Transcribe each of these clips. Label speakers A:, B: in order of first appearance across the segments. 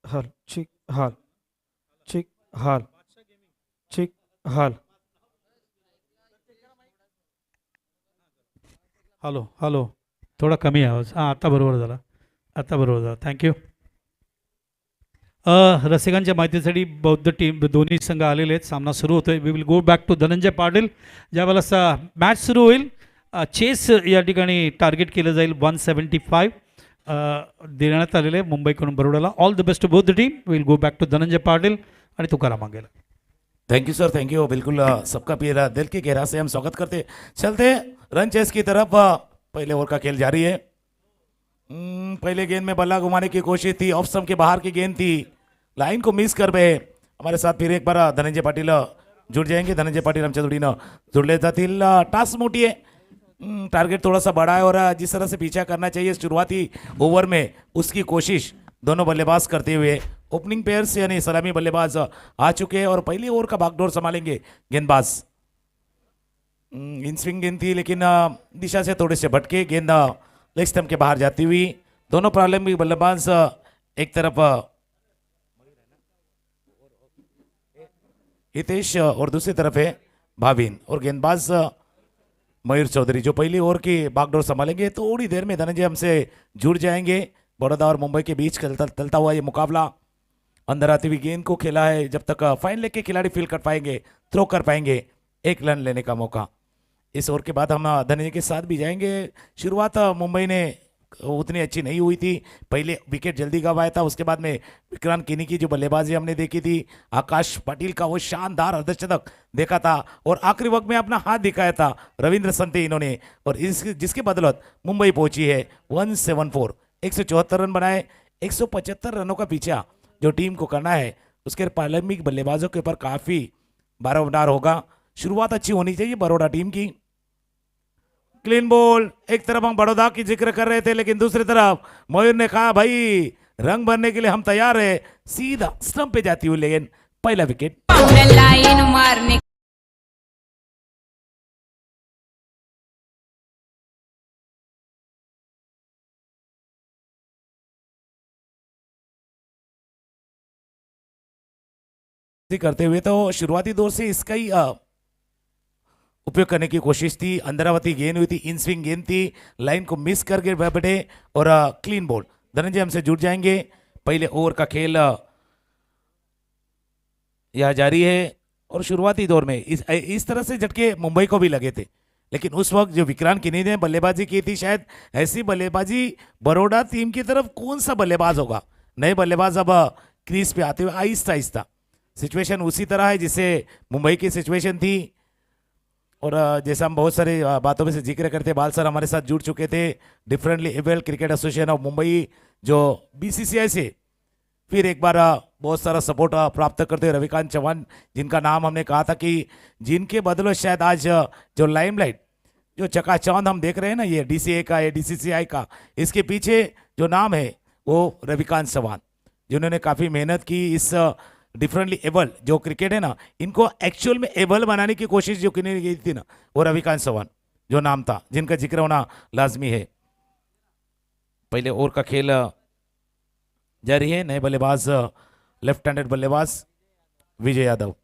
A: हाल चिक हाल चिक हाल चिक हाल हॅलो हॅलो थोडा कमी आहे आवाज. हां आता बरोबर झाला. आता बरोबर झाला. थँक्यू. रसिकांच्या माहितीसाठी बौद्ध टीम दोन्ही संघ आलेले आहेत. सामना सुरू होतोय. We will go back to Dhananjay Patil. ज्यावेळेला मॅच सुरू होईल चेस या ठिकाणी टार्गेट केलं जाईल 175 देण्यात आलेले मुंबईकडून बरोडाला. All the best to both the team. Will go back to Dhananjay Patil आणि तुकाराम मांगेला.
B: Thank you sir, thank you. बिल्कुल सबका पीरा दिल की गहरा से हम स्वागत करते चलते रन चेस की तरफ. पहले ओवर का खेल जारी है. पहले गेंद में बल्ला घुमाने की कोशिश थी, ऑफ स्टंप के बाहर की गेंद थी, लाइन को मिस कर गए. हमारे साथ फिर एक बार धनंजय पाटील जुड़ जाएंगे. धनंजय पाटील आमच्या जोडीनं जुड़ले जातील. टास्क मोठी है, टारगेट थोड़ा सा बड़ा है और जिस तरह से पीछा करना चाहिए शुरुआती ओवर में उसकी कोशिश दोनों बल्लेबाज करते हुए ओपनिंग पेयर्स यानी सलामी बल्लेबाज आ चुके हैं और पहली ओवर का बागडोर संभालेंगे गेंदबाज. इन स्विंग गेंद थी लेकिन दिशा से थोड़े से भटके, गेंद लेग स्टंप के बाहर जाती हुई. दोनों प्रारंभिक बल्लेबाज एक तरफ हितेश और दूसरी तरफ है भाविन और गेंदबाज मयूर चौधरी जो पहली ओवर की बागडोर संभालेंगे. थोड़ी देर में धनंजय हमसे जुड़ जाएंगे. बड़ौदा और मुंबई के बीच चलता हुआ ये मुकाबला अंदर आती हुई गेंद को खेला है. जब तक फाइन लेग के खिलाड़ी फील कर पाएंगे, थ्रो कर पाएंगे, एक रन लेने का मौका. इस ओवर के बाद हम धनंजय के साथ भी जाएंगे. शुरुआत मुंबई ने उतनी अच्छी नहीं हुई थी. पहले विकेट जल्दी गंवाया था, उसके बाद में विक्रांत किनी की जो बल्लेबाजी हमने देखी थी, आकाश पाटिल का वो शानदार अर्धशतक देखा था और आखिरी वक्त में अपना हाथ दिखाया था रविंद्र संते इन्होंने और जिसके बदौलत मुंबई पहुंची है 174. 174 रन बनाए. 175 रनों का पीछा जो टीम को करना है उसके प्रारंभिक बल्लेबाजों के ऊपर काफी बारोबार होगा. शुरुआत अच्छी होनी चाहिए बड़ौदा टीम की. Clean ball. एक तरफ हम बड़ौदा की जिक्र कर रहे थे लेकिन दूसरी तरफ मयूर ने कहा भाई रंग भरने के लिए हम तैयार है. सीधा स्टंप पे जाती हुई लेकिन पहला विकेट.
C: लाइन मारने
B: करते हुए तो शुरुआती दौर से इसका ही उपयोग करने की कोशिश थी. अंदरावती गेंद हुई थी, इन स्विंग गेंद थी, लाइन को मिस करके बैठे और क्लीन बॉल. धनंजय हमसे जुड़ जाएंगे. पहले ओवर का खेल यह जारी है और शुरुआती दौर में इस तरह से झटके मुंबई को भी लगे थे लेकिन उस वक्त जो विक्रांत किनी ने बल्लेबाजी की थी शायद ऐसी बल्लेबाजी बड़ौदा टीम की तरफ कौन सा बल्लेबाज होगा. नए बल्लेबाज अब क्रीज पे आते हुए आहिस्ता आहिस्ता. सिचुएशन उसी तरह है जिससे मुंबई की सिचुएशन थी और जैसा हम बहुत सारे बातों में से जिक्र करते, बाल सर हमारे साथ जुड़ चुके थे. Differently able cricket association of Mumbai जो बीसीसीआई से फिर एक बार बहुत सारा सपोर्ट प्राप्त करते हुए रविकांत चौहान जिनका नाम हमने कहा था कि जिनके बदले शायद आज जो लाइमलाइट जो चकाचौंध हम देख रहे हैं ना ये डीसीए का ये डीसीसीआई का, इसके पीछे जो नाम है वो रविकांत चौहान जिन्होंने काफ़ी मेहनत की. इस डिफरेंटली एबल जो क्रिकेट है ना, इनको एक्चुअल में एबल बनाने की कोशिश जो की गई थी ना, वो रविकांत चौहान जो नाम था, जिनका जिक्र होना लाजमी है। पहले ओवर का खेल जारी है। नए बल्लेबाज लेफ्ट हैंडेड बल्लेबाज विजय यादव।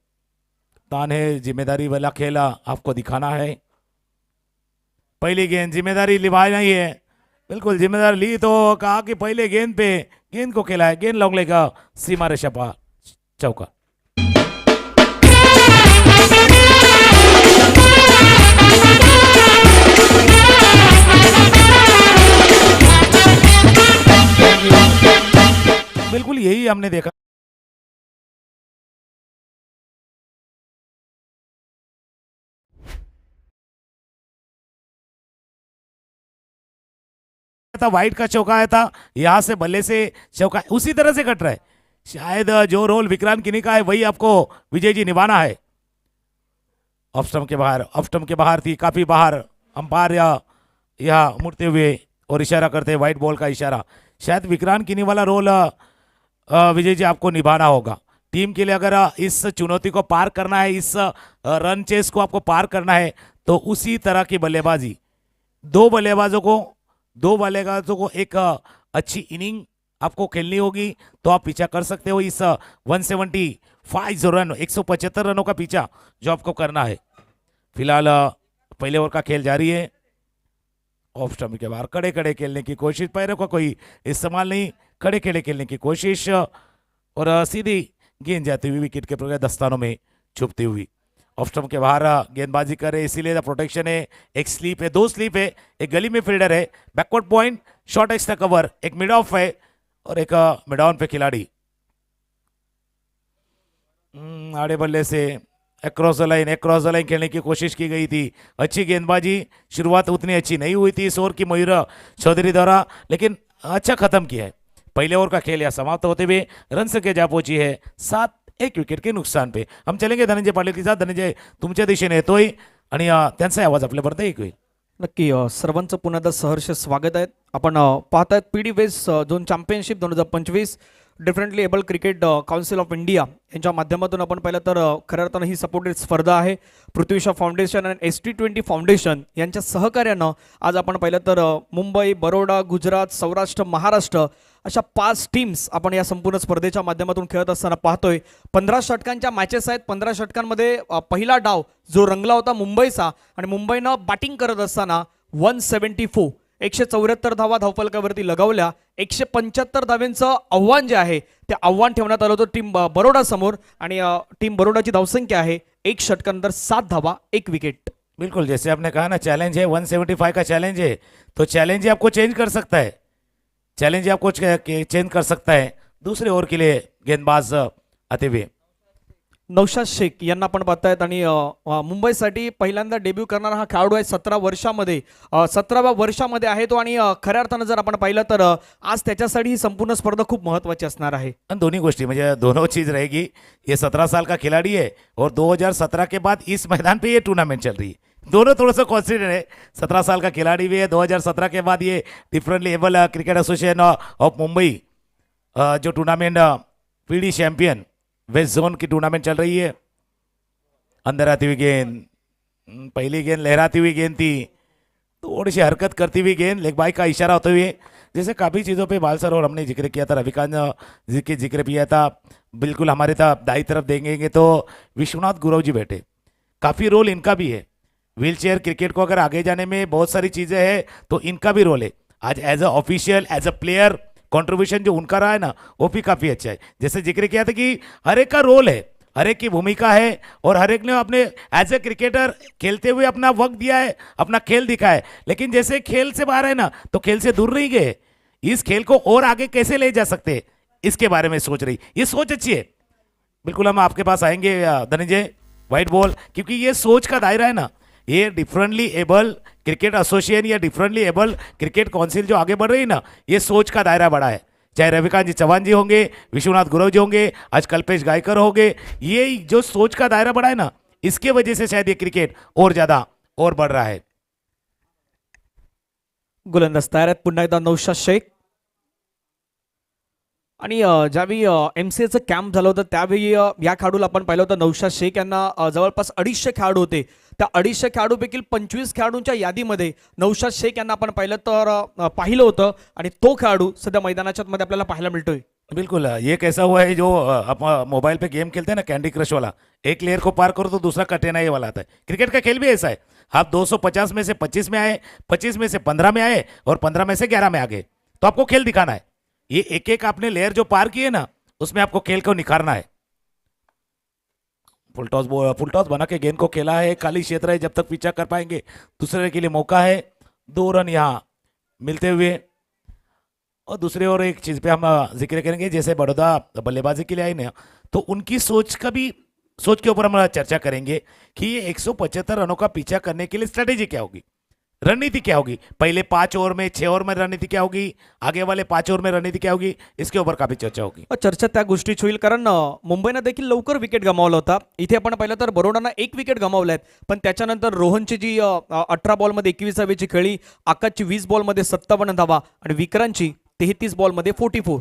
B: तान है, जिम्मेदारी वाला खेल आपको दिखाना है। पहली गेंद जिम्मेदारी निभाना ही है, बिल्कुल जिम्मेदारी ली तो कहा कि पहले गेंद पे गेंद को खेला है, गेंद लॉन्ग लेगा सीमा रेखा पार, चौका। बिल्कुल यही हमने देखा था, वाइट का चौका आया था, यहां से बल्ले से चौका उसी तरह से कट रहा है। शायद जो रोल विक्रांत किनी का है वही आपको विजय जी निभाना है। ऑफ स्टंप के बाहर, ऑफ स्टंप के बाहर थी, काफी बाहर। अंपायर या मुड़ते हुए और इशारा करते हैं, व्हाइट बॉल का इशारा। शायद विक्रांत किनी वाला रोल विजय जी आपको निभाना होगा। टीम के लिए अगर इस चुनौती को पार करना है, इस रन चेस को आपको पार करना है, तो उसी तरह की बल्लेबाजी दो बल्लेबाजों को एक अच्छी इनिंग आपको खेलनी होगी, तो आप पीछा कर सकते हो इस 175 रन 175 रनों का पीछा जो आपको करना है। फिलहाल पहले ओवर का खेल जारी है। ऑफ स्टंप के बाहर कड़े कड़े खेलने की कोशिश, पैरों का कोई इस्तेमाल नहीं, कड़े कड़े खेलने की कोशिश और सीधी गेंद जाती हुई विकेट के दस्तानों में छुपती हुई। ऑफ स्टंप के बाहर गेंदबाजी करे, इसीलिए प्रोटेक्शन है। एक स्लीप है, दो स्लीप है, एक गली में फील्डर है, backward point, short extra cover, एक मिड ऑफ है और एक मिड ऑन पे खिलाड़ी। आड़े बल्ले से अक्रॉस द लाइन खेलने की कोशिश की गई थी। अच्छी गेंदबाजी, शुरुआत उतनी अच्छी नहीं हुई थी इस ओवर की मयूर चौधरी द्वारा, लेकिन अच्छा खत्म किया है। पहले ओवर का खेल या समाप्त होते हुए रन संख्या जा पहुंची है 7-1 विकेट के नुकसान पे। हम चलेंगे धनंजय पाटील के साथ। धनंजय, तुमच्या दिशेने येतोय आणि त्यांचा आवाज आपल्यापर्यंत ऐकू येईल।
D: नक्की सर्वांचं पुन्हा एकदा सहर्ष स्वागत आहे। आपण पाहतायत PD west zone championship 2025 differently able cricket council of India यांच्या माध्यमातून आपण पाहिलं तर खऱ्या अर्थानं ही सपोर्टेड स्पर्धा आहे। पृथ्वी शॉ फाउंडेशन आणि ST20 फाउंडेशन यांच्या सहकार्यानं आज आपण पाहिलं तर मुंबई, बरोडा, गुजरात, सौराष्ट्र, महाराष्ट्र अशा 5 टीम्स आपण या संपूर्ण स्पर्धेच्या माध्यमातून खेळत असताना पाहतोय। 15 षटकांच्या मॅचेस आहेत। 15 षटकांमध्ये पहिला डाव जो रंगला होता मुंबईचा आणि मुंबईनं बॅटिंग करत असताना 174 174 धावा धावफलकावरती लगावल्या। 175 धावांचं आव्हान जे आहे ते आव्हान ठेवण्यात आलं होतं टीम बरोडा समोर आणि टीम बरोडाची धावसंख्या आहे 1 षटकानंतर 7 धावा 1 विकेट।
B: बिल्कुल, जैसे आपने कहा ना, चैलेंज है 175 का चैलेंज है, तो चैलेंज ही आपको चेंज कर सकता है, चैलेंज ही आपको चेंज कर सकता है। दूसरे ओवर के लिए गेंदबाज आते हुए
D: नौशाद शेख यांना आपण पाहतायत आणि मुंबईसाठी पहिल्यांदा डेब्यू करणारा हा खेळाडू आहे। 17 वर्षामध्ये 17व्या वर्षामध्ये आहे तो आणि खऱ्या अर्थानं जर आपण पाहिलं तर आज त्याच्यासाठी ही संपूर्ण स्पर्धा खूप महत्त्वाची असणार आहे।
B: दोनों गोष्टी मुझे दोनों चीज रहेगी। ये 17 साल का खिलाड़ी है और 2017 के बाद इस मैदान पे ये टूर्नामेंट चल रही है। दोनों थोड़ा सा कॉन्सिडर है। 17 साल का खिलाड़ी भी है, 2017 के बाद ये differently able cricket association of Mumbai जो tournament PD champion west zone की टूर्नामेंट चल रही है। अंदर आती हुई गेंद, पहली गेंद लहराती हुई गेंद थी, थोड़ी सी हरकत करती हुई गेंद, लेग बाई का इशारा होते हुए, जैसे काफ़ी चीज़ों पे बाल सर और हमने जिक्र किया था, रविकांत जी के जिक्र किया था। बिल्कुल हमारे दाई तरफ देंगे तो विश्वनाथ गुरव जी बैठे, काफ़ी रोल इनका भी है। व्हीलचेयर क्रिकेट को अगर आगे जाने में बहुत सारी चीज़ें हैं तो इनका भी रोल है। आज as a official, as a player contribution जो उनका रहा है ना, वो भी काफ़ी अच्छा है। जैसे जिक्र किया था कि हर एक का रोल है, हर एक की भूमिका है और हर एक ने अपने एज ए क्रिकेटर खेलते हुए अपना वक्त दिया है, अपना खेल दिखा है। लेकिन जैसे खेल से बाहर है ना, तो खेल से दूर नहीं गए। इस खेल को और आगे कैसे ले जा सकते, इसके बारे में सोच रही, ये सोच अच्छी है। बिल्कुल हम आपके पास आएंगे धनंजय, व्हाइट बॉल, क्योंकि ये सोच का दायरा है ना, ये डिफरेंटली एबल क्रिकेट एसोसिएशन या डिफरेंटली एबल क्रिकेट काउंसिल जो आगे बढ़ रही है ना, ये सोच का दायरा बड़ा है। चाहे रविकांत जी चौहान जी होंगे, विश्वनाथ गुरव जी होंगे, आज कल्पेश गायकर होंगे, ये जो सोच का दायरा बड़ा है ना, इसके वजह से शायद ये क्रिकेट और ज्यादा और बढ़ रहा है।
D: गोलंदाज तयार आहेत पुन्हा एकदा नौशाद शेख। आणि ज्यावेळी MCAचं कॅम्प झालं होतं त्यावेळी या खेळाडूला आपण पाहिलं होतं नौशाद शेख यांना जवळपास 250 खेळाडू होते. त्या 250 खेळाडूपैकी 25 खेळाडूंच्या यादीमध्ये नौशाद शेख यांना आपण पाहिलं तर पाहिलं होतं आणि तो खेळाडू सध्या मैदानाच्या मध्ये आपल्याला पाहायला मिळतोय.
B: बिल्कुल ये कैसा हुआ है जो आप मोबाइल पे गेम खेलते हैं ना कैंडी क्रश वाला, एक लेयर को पार करो तो दूसरा कठिनाई वाला आता है। क्रिकेट का खेल भी ऐसा है, आप 250 में से 25 में आए, 25 में से 15 में आए और 15 में से 11 में आ गए, तो आपको खेल दिखाना है। ये एक एक आपने लेयर जो पार किए ना उसमें आपको खेल को निखारना है। फुल टॉस बना के गेंद को खेला है, खाली क्षेत्र है, जब तक पीछा कर पाएंगे दूसरे के लिए मौका है। 2 रन यहाँ मिलते हुए। और दूसरी ओर एक चीज पे हम जिक्र करेंगे, जैसे बड़ौदा बल्लेबाजी के लिए आई ना, तो उनकी सोच के ऊपर हम चर्चा करेंगे कि ये 175 रनों का पीछा करने के लिए स्ट्रेटेजी क्या होगी, रणनीति क्या होगी। पहले 5 ओवर में 6 ओवर में रणनीति क्या होगी, आगे वाले 5 ओवर में रणनीति क्या होगी, इसके ऊपर काफी चर्चा होगी।
D: चर्चा त्या गोष्टीच होईल कारण मुंबईनं देखील लवकर विकेट गमावला होता. इथे आपण पाहिलं तर बरोडानं 1 विकेट गमावल्यात, पण त्याच्यानंतर रोहनची जी 18 बॉलमध्ये 21 धावेची खेळी, आकाशची 20 बॉलमध्ये 57 धावा आणि विक्रांतची 33 बॉलमध्ये 44.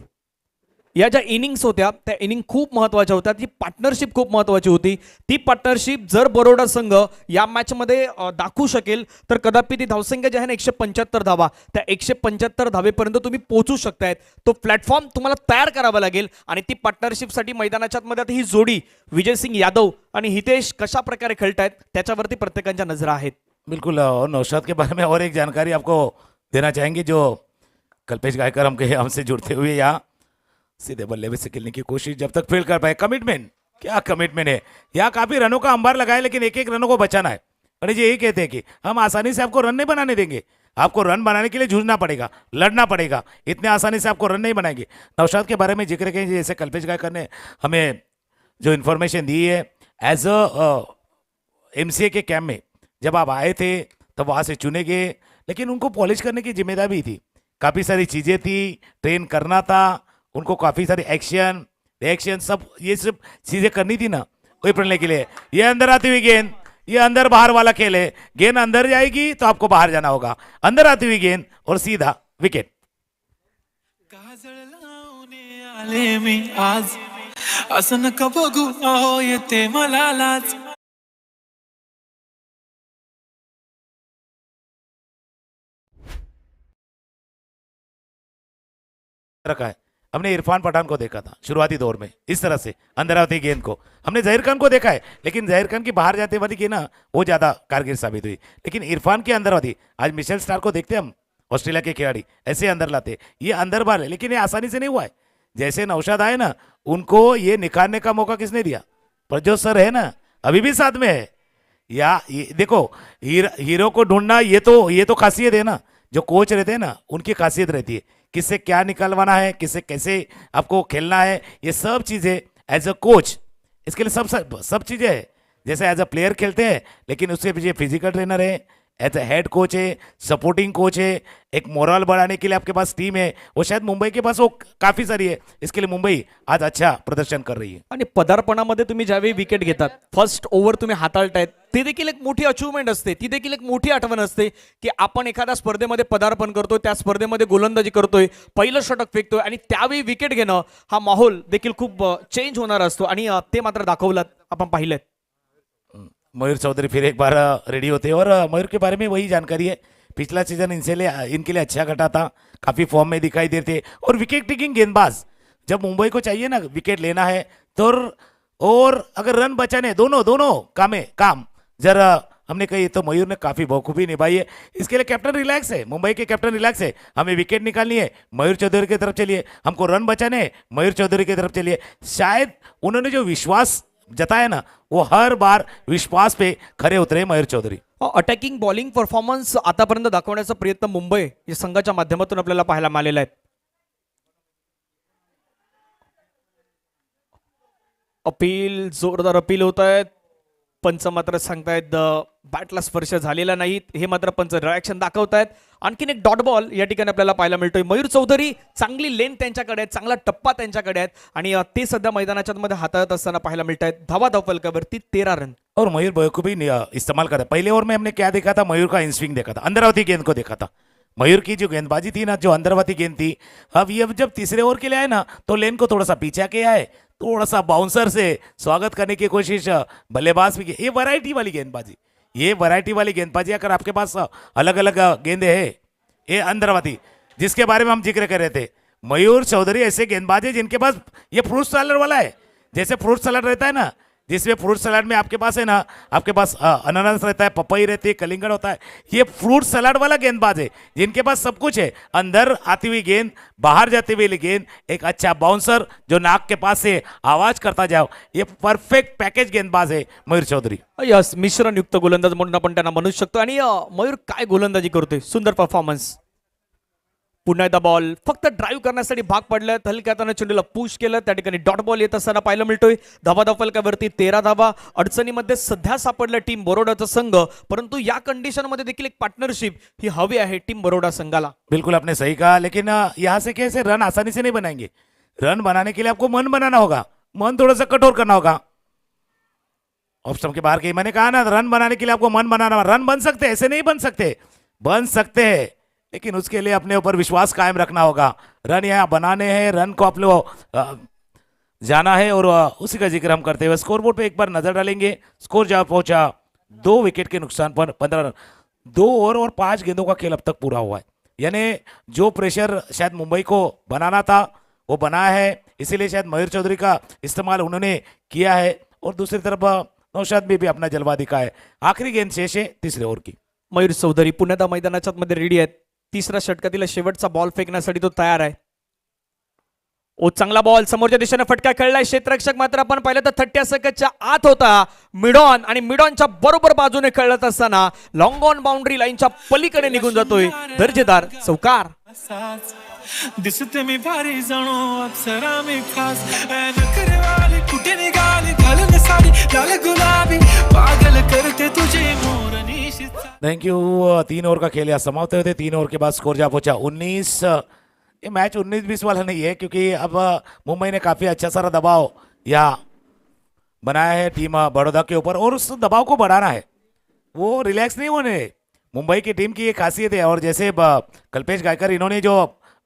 D: या ज्या इनिंग्स होत्या त्या इनिंग खूप महत्त्वाच्या होत्या. ती पार्टनरशिप खूप महत्त्वाची होती. ती पार्टनरशिप जर बरोडा संघ या मॅचमध्ये दाखवू शकेल तर कदापि ती धावसंख्या जी आहे ना 175 धावा, त्या 175 धावेपर्यंत तुम्ही पोहोचू शकतायत. तो प्लॅटफॉर्म तुम्हाला तयार करावा लागेल आणि ती पार्टनरशिपसाठी मैदानाच्या मध्ये आता ही जोडी विजयसिंग यादव आणि हितेश कशा प्रकारे खेळतायत त्याच्यावरती प्रत्येकांच्या नजरा आहेत.
B: बिल्कुल। और नौशाद के बारे में और एक जानकारी आपको देना चाहेंगे, जो कल्पेश गायकर हमसे जुड़ते हुए यहाँ सीधे बल्ले से खेलने की कोशिश, जब तक फील्ड कर पाए। कमिटमेंट, क्या कमिटमेंट है यहाँ, काफी रनों का अंबार लगाए लेकिन एक एक रनों को बचाना है। और ये यही कहते हैं कि हम आसानी से आपको रन नहीं बनाने देंगे, आपको रन बनाने के लिए जूझना पड़ेगा, लड़ना पड़ेगा, इतने आसानी से आपको रन नहीं बनाएंगे। नौशाद के बारे में जिक्र करें, जैसे कल्पेश गायकर ने हमें जो इन्फॉर्मेशन दी है, एज MCA के कैंप में जब आप आए थे तब वहाँ से चुने गए, लेकिन उनको पॉलिश करने की जिम्मेदारी थी, काफ़ी सारी चीज़ें थी, ट्रेन करना था उनको, काफ़ी सारी एक्शन रिएक्शन सब ये सब चीज़ें करनी थी ना, वही पढ़ने के लिए। ये अंदर आती हुई गेंद, ये अंदर बाहर वाला खेल है, गेंद अंदर जाएगी तो आपको बाहर जाना होगा, अंदर आती हुई गेंद और सीधा विकेट।
E: काजळ लावणे आले मी आज, असं नका बघू अहो येते मला लाज.
B: रखा है, हमने इरफान पठान को देखा था शुरुआती दौर में इस तरह से अंदर आती गेंद को, हमने जहीर खान को देखा है, लेकिन जहीर खान की बाहर जाते वाली गेंद ना वो ज्यादा कारगर साबित हुई, लेकिन इरफान की अंदर आती, आज मिशेल स्टार को देखते हम, ऑस्ट्रेलिया के खिलाड़ी ऐसे अंदर लाते, ये अंदर बाहर है, लेकिन ये आसानी से नहीं हुआ है। जैसे नौशाद आए ना, उनको ये निखारने का मौका किसने दिया, प्रज्योत सर है ना, अभी भी साथ में है। या ये देखो हीरो को ढूंढना, ये तो खासियत है ना, जो कोच रहते हैं ना उनकी खासियत रहती है, किससे क्या निकलवाना है, किससे कैसे आपको खेलना है, ये सब चीज़ें एज अ कोच, इसके लिए सब चीज़ें है। जैसे एज अ प्लेयर खेलते हैं, लेकिन उसके पीछे फिजिकल ट्रेनर है, एज अ हेड कोच है, सपोर्टिंग कोच है, एक मोरल बढ़ाने के लिए आपके पास टीम है, वो शायद मुंबई के पास वो काफ़ी सारी है, इसके लिए मुंबई आज अच्छा प्रदर्शन कर रही है।
D: आणि पदार्पणामध्ये तुम्ही ज्यावेळी विकेट घेतात, फर्स्ट ओव्हर तुम्ही हाताळतायत, ते देखील एक मोठी अचिव्हमेंट असते, ती देखील एक मोठी आठवण असते की आपण एखाद्या स्पर्धेमध्ये पदार्पण करतोय, त्या स्पर्धेमध्ये गोलंदाजी करतोय, पहिलं षटक फेकतोय आणि त्यावेळी विकेट घेणं हा माहोल देखील खूप चेंज होणार असतो आणि ते मात्र दाखवलं आपण पाहिलं.
B: मयूर चौधरी फिर एक बार रेडी होते हैं, और मयूर के बारे में वही जानकारी है, पिछला सीजन इनके लिए अच्छा घटा था, काफ़ी फॉर्म में दिखाई देते, और विकेट टेकिंग गेंदबाज जब मुंबई को चाहिए ना विकेट लेना है तो, और अगर रन बचाने दोनों काम जरा हमने कही तो मयूर ने काफ़ी बखूबी निभाई है। इसके लिए कैप्टन रिलैक्स है, मुंबई के कैप्टन रिलैक्स है, हमें विकेट निकालनी है मयूर चौधरी की तरफ चलिए, हमको रन बचाने हैं मयूर चौधरी की तरफ चलिए। शायद उन्होंने जो विश्वास जताया ना, वो हर बार विश्वास पे खरे उतरे मयूर चौधरी।
D: अटॅकिंग बॉलिंग परफॉर्मन्स आतापर्यंत दाखवण्याचा प्रयत्न मुंबई या संघाच्या माध्यमातून आपल्याला पाहायला मिळालेला आहे. अपील, जोरदार अपील होत आहेत, पंच मात्र सांगतायत बॅटला स्पर्श झालेला नाही, हे मात्र पंच रिॲक्शन दाखवतायत. आणखीन एक डॉट बॉल या ठिकाणी आपल्याला पाहायला मिळतोय. मयूर चौधरी चांगली लेन त्यांच्याकडे आहे, चांगला टप्पा त्यांच्याकडे आहे आणि ते सध्या मैदानाच्या मध्ये हाताळत असताना पाहायला मिळत आहेत. धावा फलकावरती 13 रन.
B: और मयूर बखूबी इस्तेमाल करा। पहले ओवर में हमने क्या देखा था, मयूर का इन स्विंग देखा था, अंदर आवती गेंद को देखा था, मयूर की जो गेंदबाजी थी ना, जो अंदरवती गेंद थी, अब ये जब तीसरे ओवर के लिए आए ना तो लेन को थोड़ा सा पीछे के आए, थोड़ा सा बाउंसर से स्वागत करने की कोशिश बल्लेबाज भी की। ये वैरायटी वाली गेंदबाजी, ये वैरायटी वाली गेंदबाजी अगर आपके पास अलग अलग गेंदे है, ये अंदरवती जिसके बारे में हम जिक्र कर रहे थे, मयूर चौधरी ऐसे गेंदबाज है जिनके पास ये फ्रूट सलाद वाला है। जैसे फ्रूट सलाद रहता है ना, जिसमें फ्रूट सलाद में आपके पास है ना, आपके पास अनानास रहता है, पपई रहती है, कलिंगड़ होता है, ये फ्रूट सलाद वाला गेंदबाज है जिनके पास सब कुछ है। अंदर आती हुई गेंद, बाहर जाती हुई गेंद, एक अच्छा बाउंसर जो नाक के पास से आवाज करता जाओ, ये परफेक्ट पैकेज गेंदबाज है मयूर चौधरी।
D: यस, मिश्रणयुक्त गोलंदाज म्हणून आपण त्यांना म्हणू शकतो. आणि मयूर काय गोलंदाजी करतोय, सुंदर परफॉर्मन्स. पुन्हा एकदा बॉल फक्त ड्राईव्ह करण्यासाठी भाग पडलं, हलक्या हाताने चेंडूला पुश केलं, त्या ठिकाणी डॉट बॉल येत असताना पाहायला मिळतोय. धाबा फलकावरती 13 धाबा. अडचणीमध्ये सध्या सापडलं टीम बरोडाचा संघ, परंतु या कंडिशन मध्ये देखील एक पार्टनरशिप ही हवी आहे टीम बरोडा संघाला.
B: बिल्कुल आपने सही कहा, लेकिन यहाँ से कैसे रन आसानी से नहीं बनाएंगे। रन बनाने के लिए आपको मन बनाना होगा, मन थोड़ा सा कठोर करना होगा। ऑफ स्टंप के बाहर की मैंने कहा ना, रन बनाने के लिए आपको मन बनाना, रन बन सकते हैं, ऐसे नहीं बन सकते, बन सकते हैं, लेकिन उसके लिए अपने ऊपर विश्वास कायम रखना होगा। रन यहाँ बनाने हैं, रन को आप लोग जाना है, और उसी का जिक्र हम करते हुए स्कोर बोर्ड पे एक बार नजर डालेंगे। स्कोर जहां पहुंचा 2 विकेट के नुकसान पर 15 रन। 2 ओवर और 5 गेंदों का खेल अब तक पूरा हुआ है, यानी जो प्रेशर शायद मुंबई को बनाना था वो बना है, इसीलिए शायद मयूर चौधरी का इस्तेमाल उन्होंने किया है, और दूसरी तरफ नौशाद भी अपना जलवा दिखा है। आखिरी गेंद शेष है तीसरे ओवर की।
D: मयूर चौधरी पुन्हा एकदा मैदानाच्या मध्ये रेडी आहेत. तिसऱ्या षटकातील शेवटचा बॉल फेकण्यासाठी तो तयार आहे. ओ चांगला बॉल समोरच्या दिशेने फटका खेळलाय. क्षेत्ररक्षक मात्र आपण पाहिलं तर 30 सेकंदच्या आत होता. मिडॉन आणि मिडॉनच्या बरोबर बाजूने खेळत असताना लॉंग ऑन बाउंड्री लाईनच्या पलीकडे निघून जातोय. दर्जेदार चौकार.
E: असाच दिसते मी भारी जणू अप्सरा मी खास नखरे वाली कुठे निघाली घालून साडी लाल गुलाबी पागल करते तुझे मोर निशित.
B: Thank you. 3 ओवर का खेल यहाँ समाप्त होते, 3 ओवर के बाद स्कोर जहाँ पहुंचा 19। ये मैच 19-20 वाला नहीं है, क्योंकि अब मुंबई ने काफी अच्छा सारा दबाव यहाँ बनाया है टीम बड़ौदा के ऊपर, और उस दबाव को बढ़ाना है, वो रिलैक्स नहीं होने। मुंबई की टीम की ये खासियत है, और जैसे कल्पेश गायकर इन्होंने जो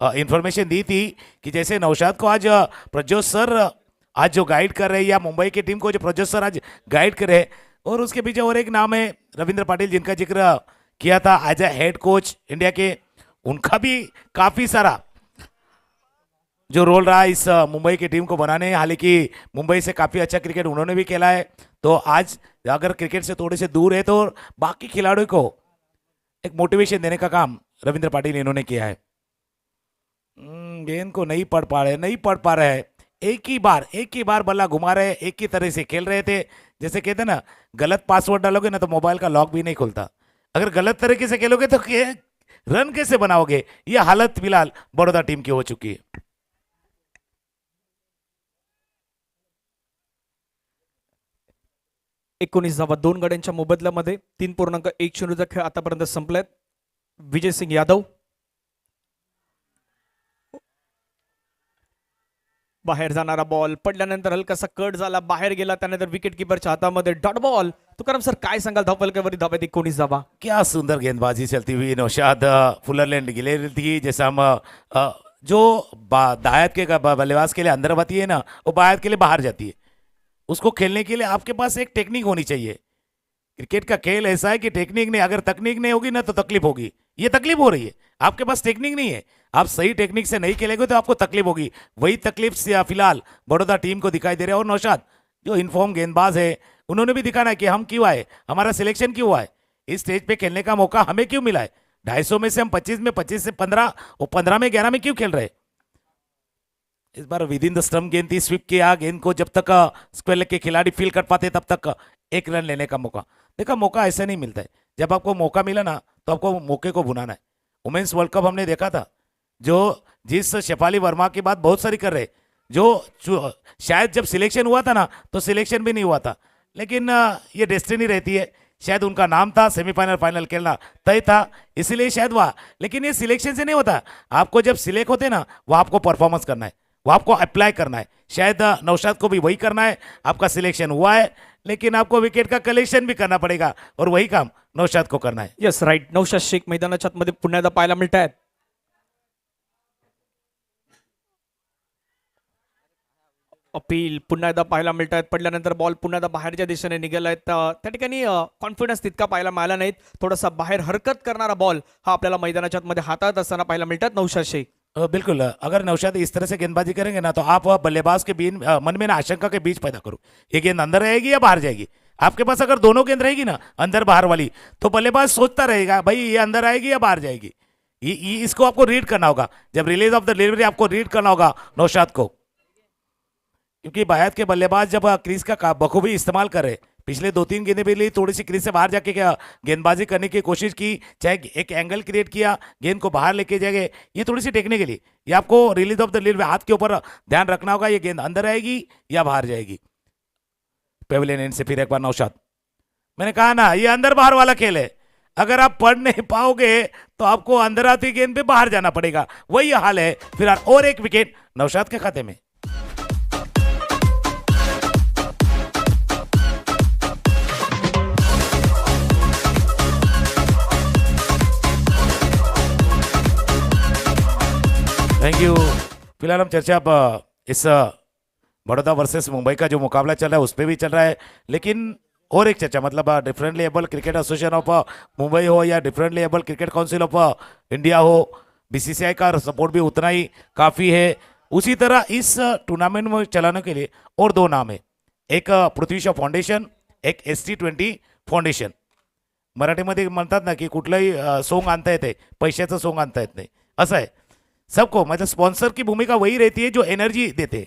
B: इंफॉर्मेशन दी थी कि जैसे नौशाद को आज प्रज्योत सर आज जो गाइड कर रहे हैं, या मुंबई की टीम को जो प्रज्योत सर आज गाइड कर रहे हैं, और उसके पीछे और एक नाम है रविंद्र पाटिल, जिनका जिक्र किया था as a head coach India के, उनका भी काफी सारा जो रोल रहा इस मुंबई की टीम को बनाने। हालांकि मुंबई से काफी अच्छा क्रिकेट उन्होंने भी खेला है, तो आज अगर क्रिकेट से थोड़े से दूर है तो बाकी खिलाड़ियों को एक मोटिवेशन देने का काम रविंद्र पाटिल इन्होंने किया है। गेंद को नहीं पढ़ पा रहे हैं। एक ही बार बल्ला घुमा रहे, एक ही तरह से खेल रहे थे। जैसे कहते ना, गलत पासवर्ड डालोगे ना तो मोबाइल का लॉक भी नहीं खुलता। अगर गलत तरीके से खेलोगे तो रन कैसे बनाओगे? यह हालत फिलहाल बड़ौदा टीम की हो चुकी है।
D: एकोणीस धावा 2 गड्यांच्या मोबदल्यामध्ये 3.1 खेळ आतापर्यंत संपलेत. विजय सिंग यादव बाहेर जाणारा बॉल पडल्यानंतर हलकासा कट झाला, बाहेर गेला, त्यानंतर विकेट कीपरच्या हातामध्ये डॉट बॉल. तुकाराम सर काय सांगाल धावफलकावरती धाब्यात 19 धावा?
B: क्या सुंदर गेंदबाजी चलती हुई नौशाद फुलरलैंड गिले थी। जैसा हम जो दायत के बल्लेबाज के लिए अंदर बती है ना, वो बायत के लिए बाहर जाती है। उसको खेलने के लिए आपके पास एक टेक्निक होनी चाहिए। क्रिकेट का खेल ऐसा है कि टेक्निक नहीं, अगर तकनीक नहीं होगी ना तो तकलीफ होगी। ये तकलीफ हो रही है, आपके पास टेक्निक नहीं है, आप सही टेक्निक से नहीं खेलेंगे तो आपको तकलीफ होगी। वही तकलीफ से फिलहाल बड़ौदा टीम को दिखाई दे रहा है। और नौशाद जो इनफॉर्म गेंदबाज है, उन्होंने भी दिखाना है कि हम क्यों आए, हमारा सिलेक्शन क्यों हुआ है, इस स्टेज पे खेलने का मौका हमें क्यों मिला है। 250 में से हम 25 में 25 से 15 और 15 में 11 में क्यों खेल रहे। इस बार विद इन द स्टंप गेंद थी, स्वीप किया गेंद को, जब तक स्क्वायर लेग के खिलाड़ी फील कर पाते तब तक एक रन लेने का मौका। देखा, मौका ऐसे नहीं मिलता है। जब आपको मौका मिला ना तो आपको मौके को भुनाना है। वुमेन्स वर्ल्ड कप हमने देखा था, जो जिस शेफाली वर्मा की बात बहुत सारी कर रहे, जो शायद जब सिलेक्शन हुआ था ना तो सिलेक्शन भी नहीं हुआ था, लेकिन ये डेस्टिनी रहती है। शायद उनका नाम था, सेमीफाइनल फाइनल खेलना तय था, इसीलिए शायद हुआ। लेकिन ये सिलेक्शन से नहीं होता, आपको जब सिलेक्ट होते ना वो आपको परफॉर्मेंस करना है, वो आपको अप्लाई करना है। शायद नौशाद को भी वही करना है। आपका सिलेक्शन हुआ है, लेकिन आपको विकेट का कलेक्शन भी करना पड़ेगा और वही काम नौशाद को करना है.
D: Yes right. नौशाद शेख मैदानाच्या आतमध्ये पुन्हा एकदा पाहायला मिळत आहेत. अपील पुन्हा एकदा पाहायला मिळत आहेत. पडल्यानंतर बॉल पुन्हा एकदा बाहेरच्या दिशेने निघाला आहेत. त्या ठिकाणी कॉन्फिडन्स तितका पाहायला मिळाला नाहीत. थोडासा बाहेर हरकत करणारा बॉल हा आपल्याला मैदानाच्या आतमध्ये हातात असताना पाहायला मिळतात नौशाद शेख.
B: बिल्कुल, अगर नौशाद इस तरह से गेंदबाजी करेंगे ना तो आप बल्लेबाज के मन में ना आशंका के बीच पैदा करो. ये गेंद अंदर रहेगी या बाहर जाएगी. आपके पास अगर दोनों गेंद रहेगी ना अंदर बाहर वाली तो बल्लेबाज सोचता रहेगा भाई ये अंदर आएगी या बाहर जाएगी. इसको आपको रीड करना होगा. जब रिलीज ऑफ द डिलीवरी आपको रीड करना होगा नौशाद को, क्योंकि बायत के बल्लेबाज जब क्रीज का बखूबी इस्तेमाल कर रहे, पिछले 2-3 गेंदें भी ली, थोड़ी सी क्रीज से बाहर जाके क्या गेंदबाजी करने की कोशिश की, चाहे एक एंगल क्रिएट किया, गेंद को बाहर लेके जाएंगे, ये थोड़ी सी टेक्निकली ये आपको रिलीज ऑफ द डिलीवरी हाथ के ऊपर ध्यान रखना होगा. ये गेंद अंदर आएगी या बाहर जाएगी. पेविलियन एंड से फिर एक बार नौशाद. मैंने कहा ना ये अंदर बाहर वाला खेल है. अगर आप पढ़ नहीं पाओगे तो आपको अंदर आती गेंद पे बाहर जाना पड़ेगा. वही हाल है फिलहाल. और एक विकेट नौशाद के खाते में. Thank you. फिलहाल हम चर्चा अब इस बड़ौदा वर्सेस मुंबई का जो मुकाबला चल रहा है उस पर भी चल रहा है, लेकिन और एक चर्चा मतलब differently able cricket association of Mumbai हो या differently able cricket council of India हो, बीसीसीआई का सपोर्ट भी उतना ही काफ़ी है. उसी तरह इस टूर्नामेंट में चलाने के लिए और 2 नाम है. एक पृथ्वी शॉ फाउंडेशन, एक ST20 फाउंडेशन. मराठीमध्ये म्हणतात ना की कुठलंही सोंग आणता येते, पैशाचं सोंग आणता येत नाही, असं आहे. सबको मतलब स्पॉन्सर की भूमिका वही रहती है जो एनर्जी देते.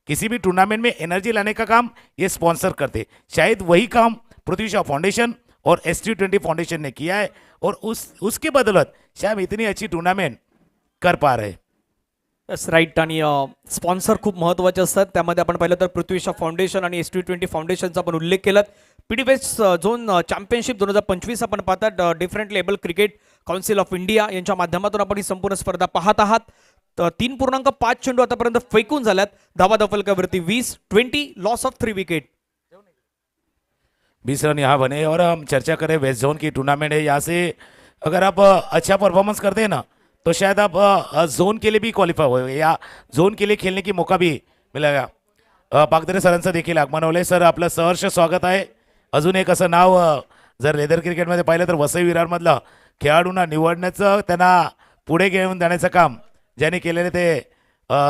B: किसी भी टूर्नामेंट में एनर्जी लाने का काम ये स्पॉन्सर करते. शायद वही काम पृथ्वी शॉ फाउंडेशन और ST20 फाउंडेशन ने किया है और उसके बदौलत शायद इतनी अच्छी टूर्नामेंट कर पा रहे.
D: Yes right. आणि स्पॉन्सर खूप महत्त्वाचे असतात. त्यामध्ये आपण पाहिलं तर पृथ्वी शॉ फाउंडेशन आणि ST20 फाउंडेशनचा आपण उल्लेख केलात. PDWest झोन चॅम्पियनशिप 2025 आपण पाहतात. Different label cricket council of India यांच्या माध्यमातून आपण ही संपूर्ण स्पर्धा पाहत आहात. 3.5 चेंडू आतापर्यंत फेकून झाल्यात. धावा दफलकावरती 20 लॉस ऑफ 3 विकेट.
B: 20 रन यहाँ बने. और हम चर्चा करें वेस्ट जोन की टूर्नामेंट है. यहाँ से अगर आप अच्छा परफॉर्मेंस करते हैं ना तो शायद आप जोन के लिए भी क्वालिफाय हो या जोन के लिए खेलने की मौका भी मिळेगा. पागदरे सरांचं देखील आगमन होलंय. सर आपलं सहर्ष स्वागत आहे. अजून एक असं नाव जर लेदर क्रिकेटमध्ये पाहिलं तर वसई विरारमधलं खेळाडूंना निवडण्याचं, त्यांना पुढे घेऊन जाण्याचं काम ज्यांनी केलेले ते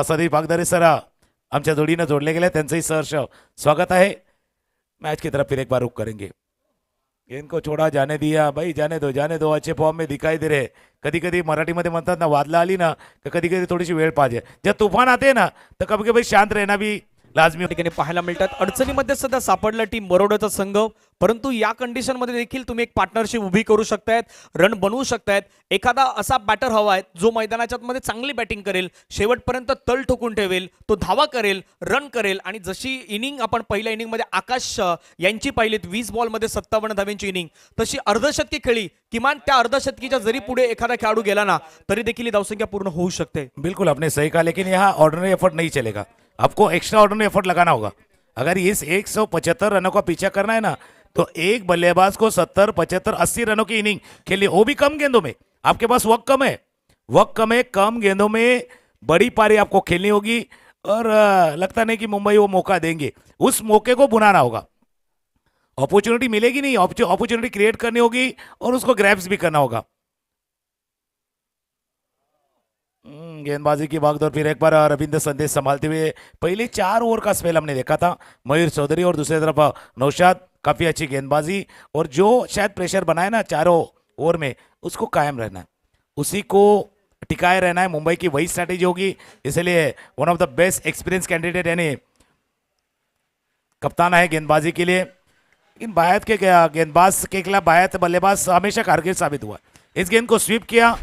B: सदीप पागदरे सर आमच्या जोडीनं जोडले गेले. त्यांचंही सहर्ष स्वागत आहे. मैच की तरफ फिर एक बार रुख करेंगे. इनको छोड़ा जाने दिया भाई, जाने दो अच्छे फॉर्म में दिखाई दे रहे. कधी कधी मराठीमध्ये म्हणतात ना वादला आली ना तर कधी कधी थोडीशी वेळ पाहिजे. जब तूफान आते ना तर कभी कभी शांत रहना भी लाजमी.
D: या ठिकाणी पाहायला मिळतात. अडचणीमध्ये सध्या सापडला टीम बरोडाचा संघ, परंतु या कंडिशनमध्ये देखील तुम्ही एक पार्टनरशिप उभी करू शकतायत, रन बनवू शकतायत. एखादा असा बॅटर हवा आहे जो मैदानाच्या मध्ये चांगली बॅटिंग करेल, शेवटपर्यंत तळ ठोकून ठेवेल, तो धावा करेल, रन करेल. आणि जशी इनिंग आपण पहिल्या इनिंगमध्ये आकाश यांची पाहिलीत 20 बॉलमध्ये 57 धाव्यांची इनिंग, तशी अर्धशतकी खेळी. किमान त्या अर्धशतकीच्या जरी पुढे एखादा खेळाडू गेला ना तरी देखील ही धावसंख्या पूर्ण होऊ शकते.
B: बिल्कुल आपने सही कहा, लेकिन यहाँ ऑर्डिनरी एफर्ट नहीं चलेगा. आपको एक्स्ट्रा ऑर्डिनरी एफर्ट लगाना होगा. अगर इस 175 रनों का पीछा करना है ना तो एक बल्लेबाज को 70, 75, 80 रनों की इनिंग खेली, वो भी कम गेंदों में. आपके पास वक्त कम है, कम गेंदों में बड़ी पारी आपको खेलनी होगी. और लगता नहीं कि मुंबई वो मौका देंगे. उस मौके को बुनाना होगा. अपॉर्चुनिटी मिलेगी नहीं, अपॉर्चुनिटी क्रिएट करनी होगी और उसको ग्रैब्स भी करना होगा. गेंदबाजी की भागदौड़ फिर एक बार रविंद्र संदेश संभालते हुए. पहले 4 ओवर का स्पेल हमने देखा था मयूर चौधरी और दूसरी तरफ नौशाद. काफ़ी अच्छी गेंदबाजी और जो शायद प्रेशर बनाए ना 4 ओवर में उसको कायम रहना है, उसी को टिकाए रहना है. मुंबई की वही स्ट्रैटेजी होगी. इसलिए one of the best experience candidate यानी कप्तान है गेंदबाजी के लिए. लेकिन बायत के गेंदबाज के खिलाफ बायत बल्लेबाज हमेशा कारगर साबित हुआ. इस गेंद को स्वीप किया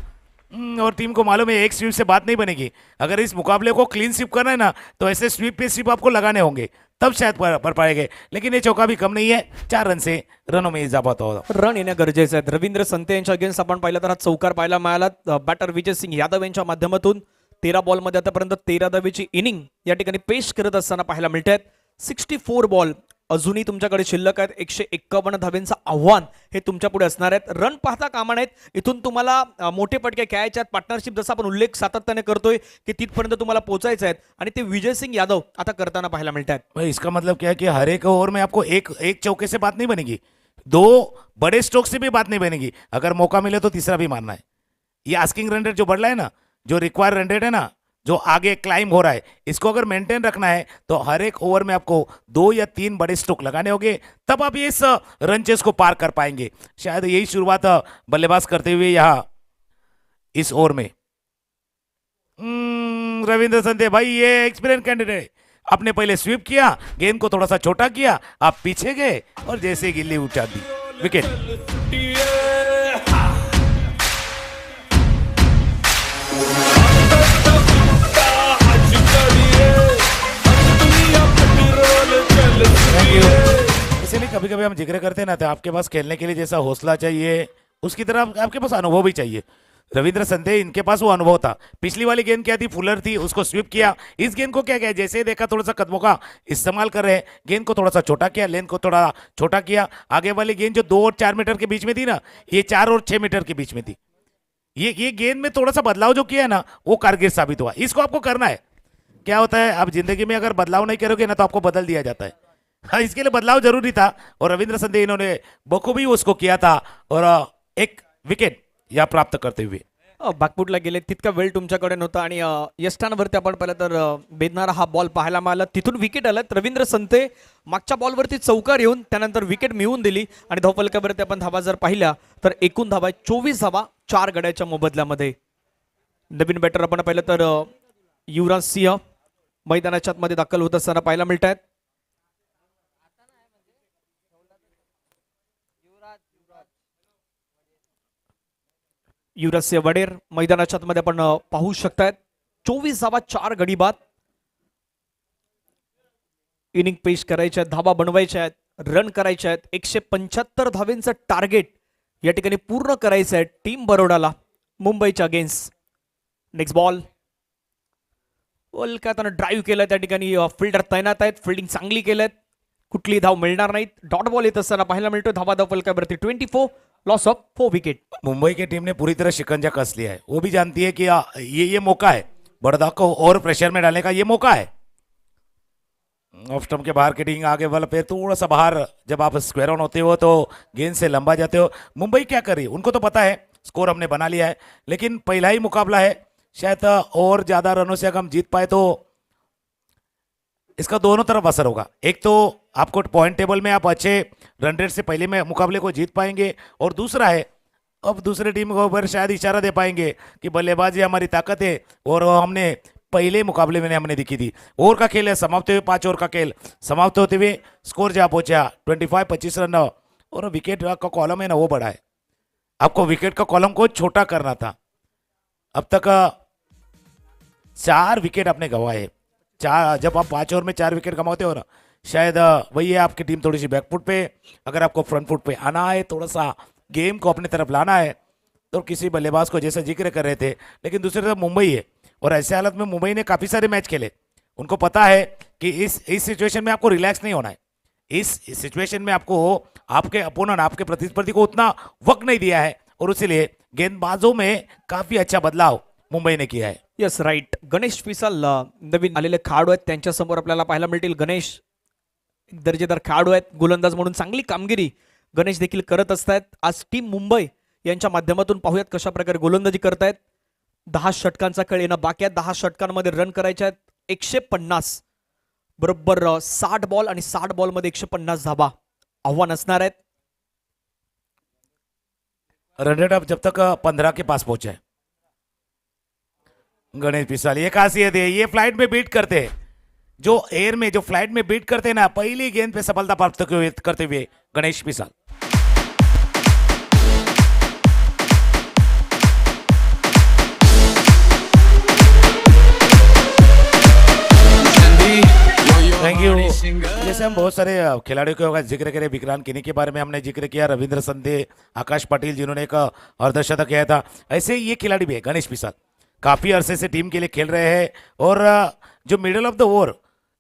B: और टीम को मालूम है एक स्वीप से बात नहीं बनेगी. अगर इस मुकाबले को क्लीन स्वीप करना है ना तो ऐसे स्वीप पे स्वीप आपको लगाने होंगे, तब शायद पर पाएंगे. लेकिन ये चौका भी कम नहीं है. 4 रन से रनों में इजाफा होता.
D: रन येणे गरजेचे आहेत. रवींद्र संते यांच्या अगेन्स्ट आपण पाहिलं तर हा चौकार पाहायला मिळाला. बॅटर विजय सिंग यादव यांच्या माध्यमातून 13 बॉलमध्ये आतापर्यंत 13 धावेची इनिंग या ठिकाणी पेश करत असताना पाहायला मिळत आहेत. 64 बॉल अजूनही तुमच्याकडे शिल्लक आहेत. 151 धावेंचं आव्हान हे तुमच्या पुढे असणार आहेत. रन पाहता कामा नाहीत. इथून तुम्हाला मोठे पटके खेळायचे आहेत. पार्टनरशिप जसा आपण उल्लेख सातत्याने करतोय की तिथपर्यंत तुम्हाला पोहोचायचं आहे आणि ते विजय सिंग यादव आता करताना पाहायला मिळत आहेत.
B: भाई इसका मतलब क्या है कि हर एक ओवर में आपको एक एक चौके से बात नहीं बनेगी, दो बड़े स्ट्रोक से भी बात नहीं बनेगी. अगर मौका मिले तो तीसरा भी मारना है. ये आस्किंग रन रेट जो बढ़ रहा है ना, जो रिक्वायर रन रेट है ना, जो आगे क्लाइम हो रहा है, इसको अगर मेंटेन रखना है तो हर एक ओवर में आपको 2 या 3 बड़े स्ट्रोक लगाने होंगे, तब आप इस रन चेस को पार कर पाएंगे. शायद यही शुरुआत बल्लेबाज करते हुए यहाँ इस ओवर में. रविंद्र संधे भाई ये एक्सपीरियंस कैंडिडेट है. आपने पहले स्वीप किया, गेंद को थोड़ा सा छोटा किया, आप पीछे गए और जैसे गिल्ली उठा दी, विकेट. इसीलिए कभी कभी हम जिक्र करते हैं ना, तो आपके पास खेलने के लिए जैसा हौसला चाहिए उसकी तरह आपके पास अनुभव भी चाहिए. रविंद्र संधे, इनके पास वो अनुभव था. पिछली वाली गेंद क्या थी, फुलर थी, उसको स्वीप किया. इस गेंद को क्या किया, जैसे ही देखा थोड़ा सा कदमों का इस्तेमाल कर रहे हैं, गेंद को थोड़ा सा छोटा किया, लेंथ को थोड़ा छोटा किया. आगे वाली गेंद जो 2 और 4 मीटर के बीच में थी ना, ये 4 और 6 मीटर के बीच में थी. ये गेंद में थोड़ा सा बदलाव जो किया है ना, वो कारगर साबित हुआ. इसको आपको करना है. क्या होता है, आप जिंदगी में अगर बदलाव नहीं करोगे ना, तो आपको बदल दिया जाता है. हाँ, इसके लिए बदलाव जरूरी था और रविंद्र संधे इन्होंने बखूबी उसको किया था और एक विकेट या प्राप्त करते हुए.
D: बॅकफुटला गेले तितका वेळ तुमच्याकडे नव्हता आणि यष्टांवरती आपण पाहिलं तर बेदणारा हा बॉल पाहायला मिळाला. तिथून विकेट आलं. रवींद्र संते मागच्या बॉलवरती चौकार येऊन त्यानंतर विकेट मिळवून दिली आणि धावफलकावरती आपण धावा जर पाहिल्या तर एकूण धावा 24 धावा 4 गड्याच्या मोबदल्यामध्ये. नवीन बॅटर आपण पाहिलं तर युवराज सिंह मैदानाच्या आतमध्ये दाखल होत असताना पाहायला मिळत आहेत. युवराज सिंह वडेर मैदानाच्या आतमध्ये आपण पाहू शकतायत. 24 धावा 4 गडी बाद. इनिंग पेश करायचे आहेत, धावा बनवायच्या आहेत, रन करायचे आहेत. 175 धावेंचं टार्गेट या ठिकाणी पूर्ण करायचं आहे टीम बरोडाला मुंबईच्या अगेन्स्ट. नेक्स्ट बॉल काय त्यानं ड्राईव्ह केलं त्या ठिकाणी. फिल्डर तैनात आहेत, फिल्डिंग चांगली केलेत. कुठली धाव मिळणार नाहीत. डॉट बॉल येत असताना पाहायला मिळतो. धावा फलकावरती 24, लॉस ऑफ 4 विकेट.
B: मुंबई की टीम ने पूरी तरह शिकंजा कस लिया है. वो भी जानती है कि ये मौका है, बड़ौदा को और प्रेशर में डालने का ये मौका है. ऑफ स्टंप के बाहर किटिंग, आगे वाला पैर थोड़ा सा बाहर. जब आप स्क्वायर ऑन होते हो तो गेंद से लंबा जाते हो. मुंबई क्या कर रही है, उनको तो पता है स्कोर हमने बना लिया है, लेकिन पहला ही मुकाबला है. शायद और ज्यादा रनों से अगर हम जीत पाए तो इसका दोनों तरफ असर होगा. एक तो आपको पॉइंट टेबल में आप अच्छे रन रेट से पहले में मुकाबले को जीत पाएंगे, और दूसरा है अब दूसरे टीम को ऊपर शायद इशारा दे पाएंगे कि बल्लेबाजी हमारी ताकत है और हमने पहले मुकाबले में हमने दिखी थी. ओवर का खेल है, समाप्त हुए 5 ओवर का खेल समाप्त होते हुए स्कोर जहाँ पहुंचा 25 रन और विकेट का कॉलम है ना वो बड़ा है. आपको विकेट का कॉलम को छोटा करना था. अब तक 4 विकेट आपने गंवाए. जब आप 5 ओवर में 4 विकेट कमाते हो ना, शायद वही है आपकी टीम थोड़ी सी बैकफुट पे. अगर आपको फ्रंट फुट पे आना है, थोड़ा सा गेम को अपनी तरफ लाना है, तो किसी बल्लेबाज को जैसा जिक्र कर रहे थे. लेकिन दूसरी तरफ मुंबई है और ऐसे हालत में मुंबई ने काफी सारे मैच खेले. उनको पता है कि इस सिचुएशन में आपको रिलैक्स नहीं होना है. इस सिचुएशन में आपको आपके अपोनेंट, आपके प्रतिस्पर्धी को उतना वक्त नहीं दिया है और इसीलिए गेंदबाजों में काफी अच्छा बदलाव मुंबई ने किया है.
D: Yes right. गणेश पिसाल नवीन आलेले खेळाडू आहेत, त्यांच्या समोर आपल्याला पाहायला मिळतील. गणेश दर्जेदार खेळाडू आहेत, गोलंदाज म्हणून चांगली कामगिरी गणेश देखील करत असतात. आज टीम मुंबई यांच्या माध्यमातून पाहूयात कशा प्रकारे गोलंदाजी करतायत. 10 षटकांचा खेळ येणं बाकी आहे. 10 षटकांमध्ये रन करायचे आहेत 150. बरोबर 60 बॉल आणि 60 बॉल मध्ये 150 धावा आव्हान असणार आहेत.
B: रन रेट अब जब तक 15 के पास पहुंचा है गणेश पिसाल. ये खासियत है, ये फ्लाइट में बीट करते हैं. जो एयर में, जो फ्लाइट में बीट करते हैं ना, पहली गेंद पे सफलता प्राप्त करते हुए गणेश पिसाल. Thank you. जैसे हम बहुत सारे खिलाड़ियों का जिक्र करें, विक्रांत किनी के बारे में हमने जिक्र किया, रविंद्र संधे, आकाश पाटिल जिन्होंने एक अर्धशतक किया था, ऐसे ये खिलाड़ी भी है गणेश पिसाल. काफी अरसे से टीम के लिए खेल रहे हैं और जो मिडल ऑफ द ओवर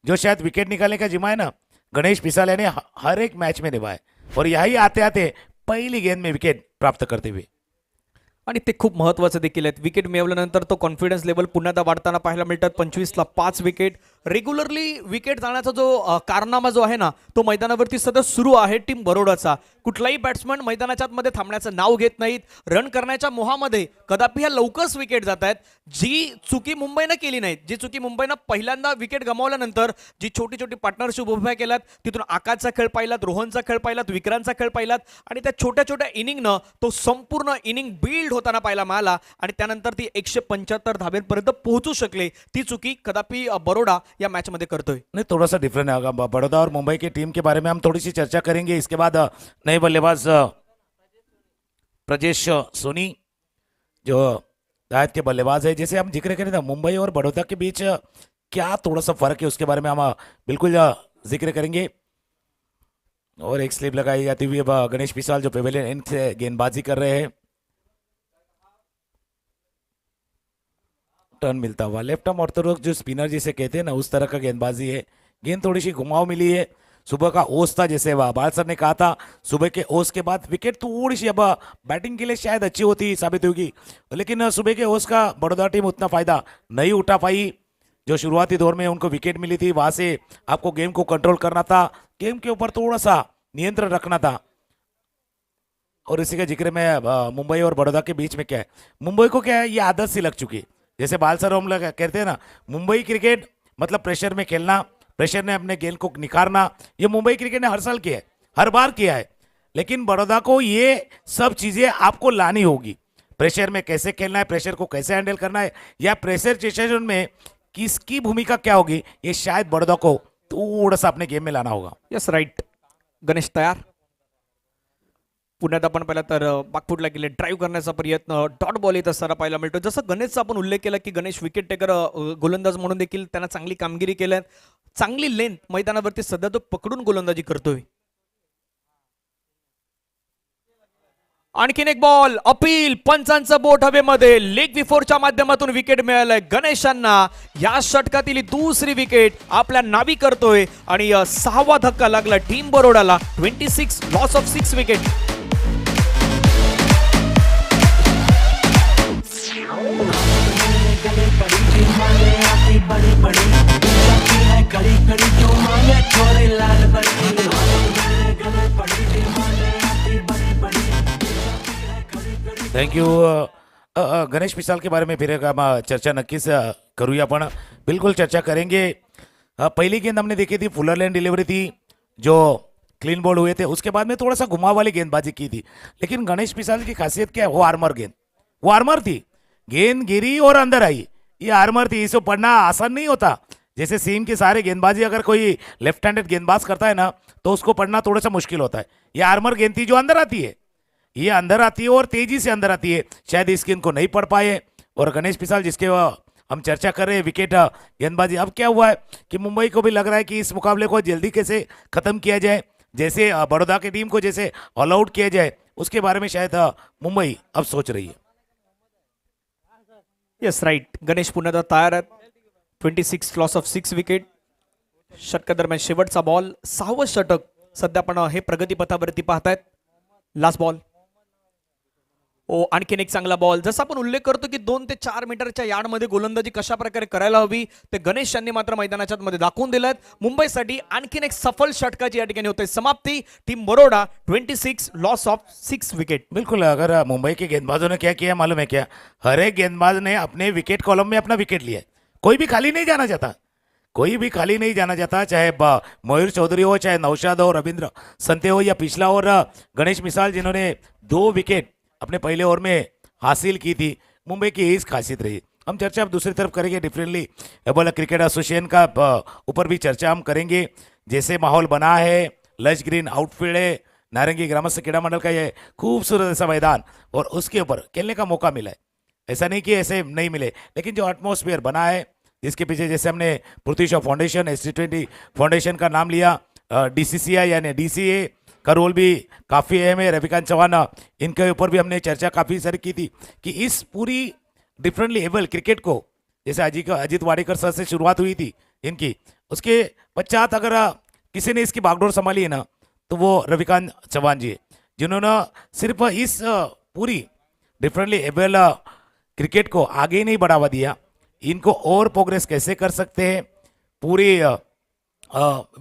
B: जो शायद विकेट निकालने का जिम्मा है ना, गणेश पिसाले ने हर एक मैच में निभाए और यही आते आते पहली गेंद में विकेट प्राप्त करते हुए
D: आणि ते खूप महत्त्वाचं देखील आहेत. विकेट मिळवल्यानंतर तो कॉन्फिडन्स लेवल पुन्हा एकदा वाढताना पाहायला मिळतात. 25ला 5 विकेट. रेग्युलरली विकेट जाण्याचा जो कारनामा जो आहे ना तो मैदानावरती सतत सुरू आहे टीम बरोडाचा. कुठलाही बॅट्समन मैदानाच्या आतमध्ये थांबण्याचं नाव घेत नाहीत. रन करण्याच्या मोहामध्ये कदापि ह्या लवकरच विकेट जात आहेत. जी चुकी मुंबईनं केली नाहीत, जी चुकी मुंबईनं पहिल्यांदा विकेट गमावल्यानंतर जी छोटी छोटी पार्टनरशिप उभ्या केल्यात, तिथून आकाशचा खेळ पाहिलात, रोहनचा खेळ पाहिलात, विक्रांतचा खेळ पाहिलात आणि त्या छोट्या छोट्या इनिंगनं तो संपूर्ण इनिंग बिल्ड होताना पाहायला मिळाला आणि त्यानंतर ती 175 धाब्यांपर्यंत पोहोचू शकले. ती चुकी कदापि बरोडा या मैच में करतोय.
B: नहीं, थोड़ा सा डिफरेंट है. बड़ौदा और मुंबई की टीम के बारे में हम थोड़ी सी चर्चा करेंगे. इसके बाद नए बल्लेबाज प्रजेश सोनी जो दायत के बल्लेबाज है. जैसे हम जिक्र करें ना मुंबई और बड़ौदा के बीच क्या थोड़ा सा फर्क है उसके बारे में हम बिल्कुल जिक्र करेंगे. और एक स्लिप लगाई जाती हुई अब गणेश पिसाल जो पेवेलियन एंड से गेंदबाजी कर रहे हैं. टर्न मिलता हुआ लेफ्ट आर्म ऑर्थोडॉक्स जो स्पिनर जिसे कहते हैं ना उस तरह का गेंदबाजी है. गेंद थोड़ी सी घुमाव मिली है. सुबह का ओस था जैसे बाल सर ने कहा था. सुबह के ओस के बाद विकेट थोड़ी सी अब बैटिंग के लिए शायद अच्छी होती साबित होगी, लेकिन सुबह के ओस का बड़ौदा टीम उतना फायदा नहीं उठा पाई. जो शुरुआती दौर में उनको विकेट मिली थी वहां से आपको गेम को कंट्रोल करना था, गेम के ऊपर थोड़ा सा नियंत्रण रखना था. और इसी का जिक्र में मुंबई और बड़ौदा के बीच में क्या है, मुंबई को क्या है ये आदत सी लग चुकी है. जैसे बाल सर हम लोग कहते हैं ना मुंबई क्रिकेट मतलब प्रेशर में खेलना, प्रेशर ने अपने गेंद को निखारना. ये मुंबई क्रिकेट ने हर साल किया है, हर बार किया है. लेकिन बड़ौदा को ये सब चीजें आपको लानी होगी. प्रेशर में कैसे खेलना है, प्रेशर को कैसे हैंडल करना है, या प्रेशर सिचुएशन में किसकी भूमिका क्या होगी, ये शायद बड़ौदा को थोड़ा सा अपने गेम में लाना होगा.
D: Yes right. गणेश तयार. पुण्यात आपण पाहिलं तर बागफुटला गेले ड्राईव्ह करण्याचा प्रयत्न, डॉट बॉल येत असताना पाहायला मिळतो. जसं गणेशचा आपण उल्लेख केला की गणेश विकेट टेकर गोलंदाज म्हणून देखील त्यांना चांगली कामगिरी केली, चांगली लेंथ मैदानावरती सध्या तो पकडून गोलंदाजी करतोय. आणखीन एक बॉल, अपील, पंचांचं बोट हवेमध्ये, लेग बिफोरच्या माध्यमातून विकेट मिळालंय गणेशांना. या षटकातील दुसरी विकेट आपल्या नावी करतोय आणि 6वा धक्का लागला टीम बरोडाला. 26 loss of 6 wicket.
B: Thank you. Ganesh Pisal के बारे में फिर एक हम चर्चा नक्कीच करूया. आपण बिल्कुल चर्चा करेंगे. पहली गेंद हमने देखी थी, फुलर लैंड डिलीवरी थी जो क्लीन बॉल हुए थे. उसके बाद में थोड़ा सा घुमाव वाली गेंदबाजी की थी. लेकिन गणेश पिसाल की खासियत क्या है, वो आर्मर गेंद, वो आर्मर थी. गेंद गिरी और अंदर आई, ये आर्मर थी. इसको पढ़ना आसान नहीं होता. जैसे सीम के सारे गेंदबाजी अगर कोई लेफ्ट हैंडेड गेंदबाज करता है ना तो उसको पढ़ना थोड़ा सा मुश्किल होता है. ये आर्मर गेंद थी जो अंदर आती है, ये अंदर आती है और तेजी से अंदर आती है. शायद इस गेंद को नहीं पढ़ पाए. और गणेश पिसाल जिसके हम चर्चा कर रहे हैं विकेट गेंदबाजी, अब क्या हुआ है कि मुंबई को भी लग रहा है कि इस मुकाबले को जल्दी कैसे खत्म किया जाए, जैसे बड़ौदा की टीम को जैसे ऑल आउट किया जाए, उसके बारे में शायद मुंबई अब सोच रही है.
D: Yes right. गणेश पुन्हा तयार आहेत. 26 लॉस ऑफ 6 विकेट. षटकादरम्यान शेवटचा बॉल, 6वं षटक सध्या आपण हे प्रगतीपथावरती पाहतायत. Last ball. ओ आणखीन एक चांगला बॉल. जसं आपण उल्लेख करतो की 2 ते 4 मीटरच्या यार्डमध्ये गोलंदाजी कशा प्रकारे करायला हवी ते गणेश यांनी मात्र मैदानाच्या मध्ये दाखवून दिलं. मुंबईसाठी आणखीन एक सफल षटकाची या ठिकाणी होते समाप्ती. Team Baroda 26 loss of 6 wicket.
B: बिल्कुल. अगर मुंबई के गेंदबाजों ने क्या किया मालूम है क्या, हर एक गेंदबाज ने अपने विकेट कॉलम में अपना विकेट लिया. कोई भी खाली नहीं जाना चाहता, कोई भी खाली नहीं जाना चाहता. चाहे मयूर चौधरी हो, चाहे नौशाद हो, रविंद्र संते हो, या पिछला और गणेश मिसाल जिन्होंने 2 विकेट अपने पहले ओवर में हासिल की थी. मुंबई की यही खासियत रही. हम चर्चा अब दूसरी तरफ करेंगे. डिफरेंटली एबल क्रिकेट एसोसिएशन का ऊपर भी चर्चा हम करेंगे. जैसे माहौल बना है, लश ग्रीन आउटफील्ड है, नारंगी ग्रामस्थ क्रीड़ा मंडल का ये खूबसूरत ऐसा मैदान, और उसके ऊपर खेलने का मौका मिला है. ऐसा नहीं कि ऐसे नहीं मिले, लेकिन जो एटमॉस्फेयर बना है जिसके पीछे जैसे हमने Prithvi Shaw foundation, S20 foundation का नाम लिया, DCCI यानी DCA का रोल भी काफ़ी अहम है. रविकांत चौहान, इनके ऊपर भी हमने चर्चा काफ़ी सारी की थी कि इस पूरी डिफरेंटली एबल क्रिकेट को, जैसे अजीत वाडेकर सर से शुरुआत हुई थी इनकी, उसके पश्चात अगर किसी ने इसकी बागडोर संभाली है ना, तो वो रविकांत चौहान जी है, जिन्होंने सिर्फ इस पूरी डिफरेंटली एबल क्रिकेट को आगे ही नहीं बढ़ावा दिया, इनको और प्रोग्रेस कैसे कर सकते हैं, पूरे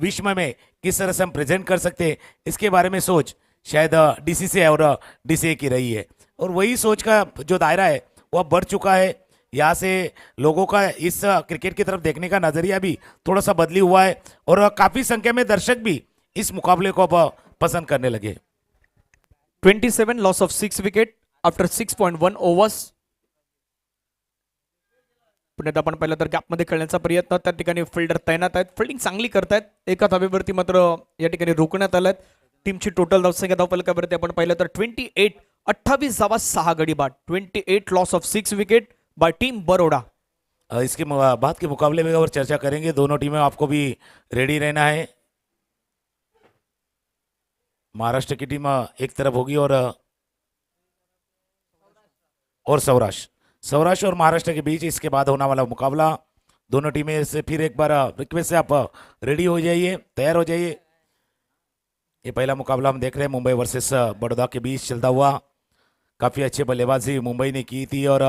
B: विश्व में किस तरह से हम प्रेजेंट कर सकते हैं, इसके बारे में सोच शायद डीसीसी और डीसीए की रही है। और वही सोच का जो दायरा है वो अब बढ़ चुका है। यहाँ से लोगों का इस क्रिकेट की तरफ देखने का नजरिया भी थोड़ा सा बदली हुआ है और काफी संख्या में दर्शक भी इस मुकाबले को अब पसंद करने लगे।
D: 27 loss of 6 wicket after 6.1 overs. पुण्यात आपण पाहिलं तर गॅपमध्ये खेळण्याचा प्रयत्न, त्या ठिकाणी फिल्डर तैनात आहेत, फिल्डिंग चांगली करतायत. एका धावेवरती मात्र या ठिकाणी रोखण्यात आल्यात. टीमची टोटल धावसंख्या धावफलकावरती आपण पाहिलं तर 28, 28 धावा 6 गडी बाद. 28 loss of 6 wicket bye team Baroda.
B: इसके बाद के मुकाबले में और चर्चा करेंगे, दोनों टीमें आपको भी रेडी रहना है। महाराष्ट्र की टीम एक तरफ होगी और सौराष्ट्र और महाराष्ट्र के बीच इसके बाद होने वाला मुकाबला। दोनों टीमें से फिर एक बार रिक्वेस्ट से आप रेडी हो जाइए, तैयार हो जाइए। ये पहला मुकाबला हम देख रहे हैं मुंबई वर्सेस बड़ौदा के बीच चलता हुआ। काफ़ी अच्छी बल्लेबाजी मुंबई ने की थी और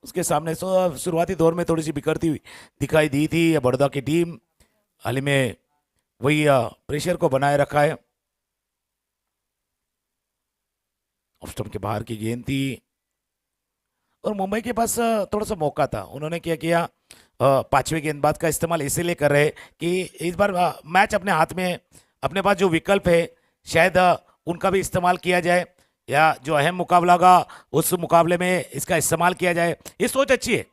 B: उसके सामने शुरुआती दौर में थोड़ी सी बिखरती हुई दिखाई दी थी बड़ौदा की टीम। हाल ही में वही प्रेशर को बनाए रखा है। ऑफ स्टंप के बाहर की गेंद थी और मुंबई के पास थोड़ा सा मौका था। उन्होंने क्या किया, पांचवें गेंदबाज का इस्तेमाल इसीलिए कर रहे कि इस बार मैच अपने हाथ में, अपने पास जो विकल्प है शायद उनका भी इस्तेमाल किया जाए, या जो अहम मुकाबला होगा उस मुकाबले में इसका इस्तेमाल किया जाए। ये सोच अच्छी है।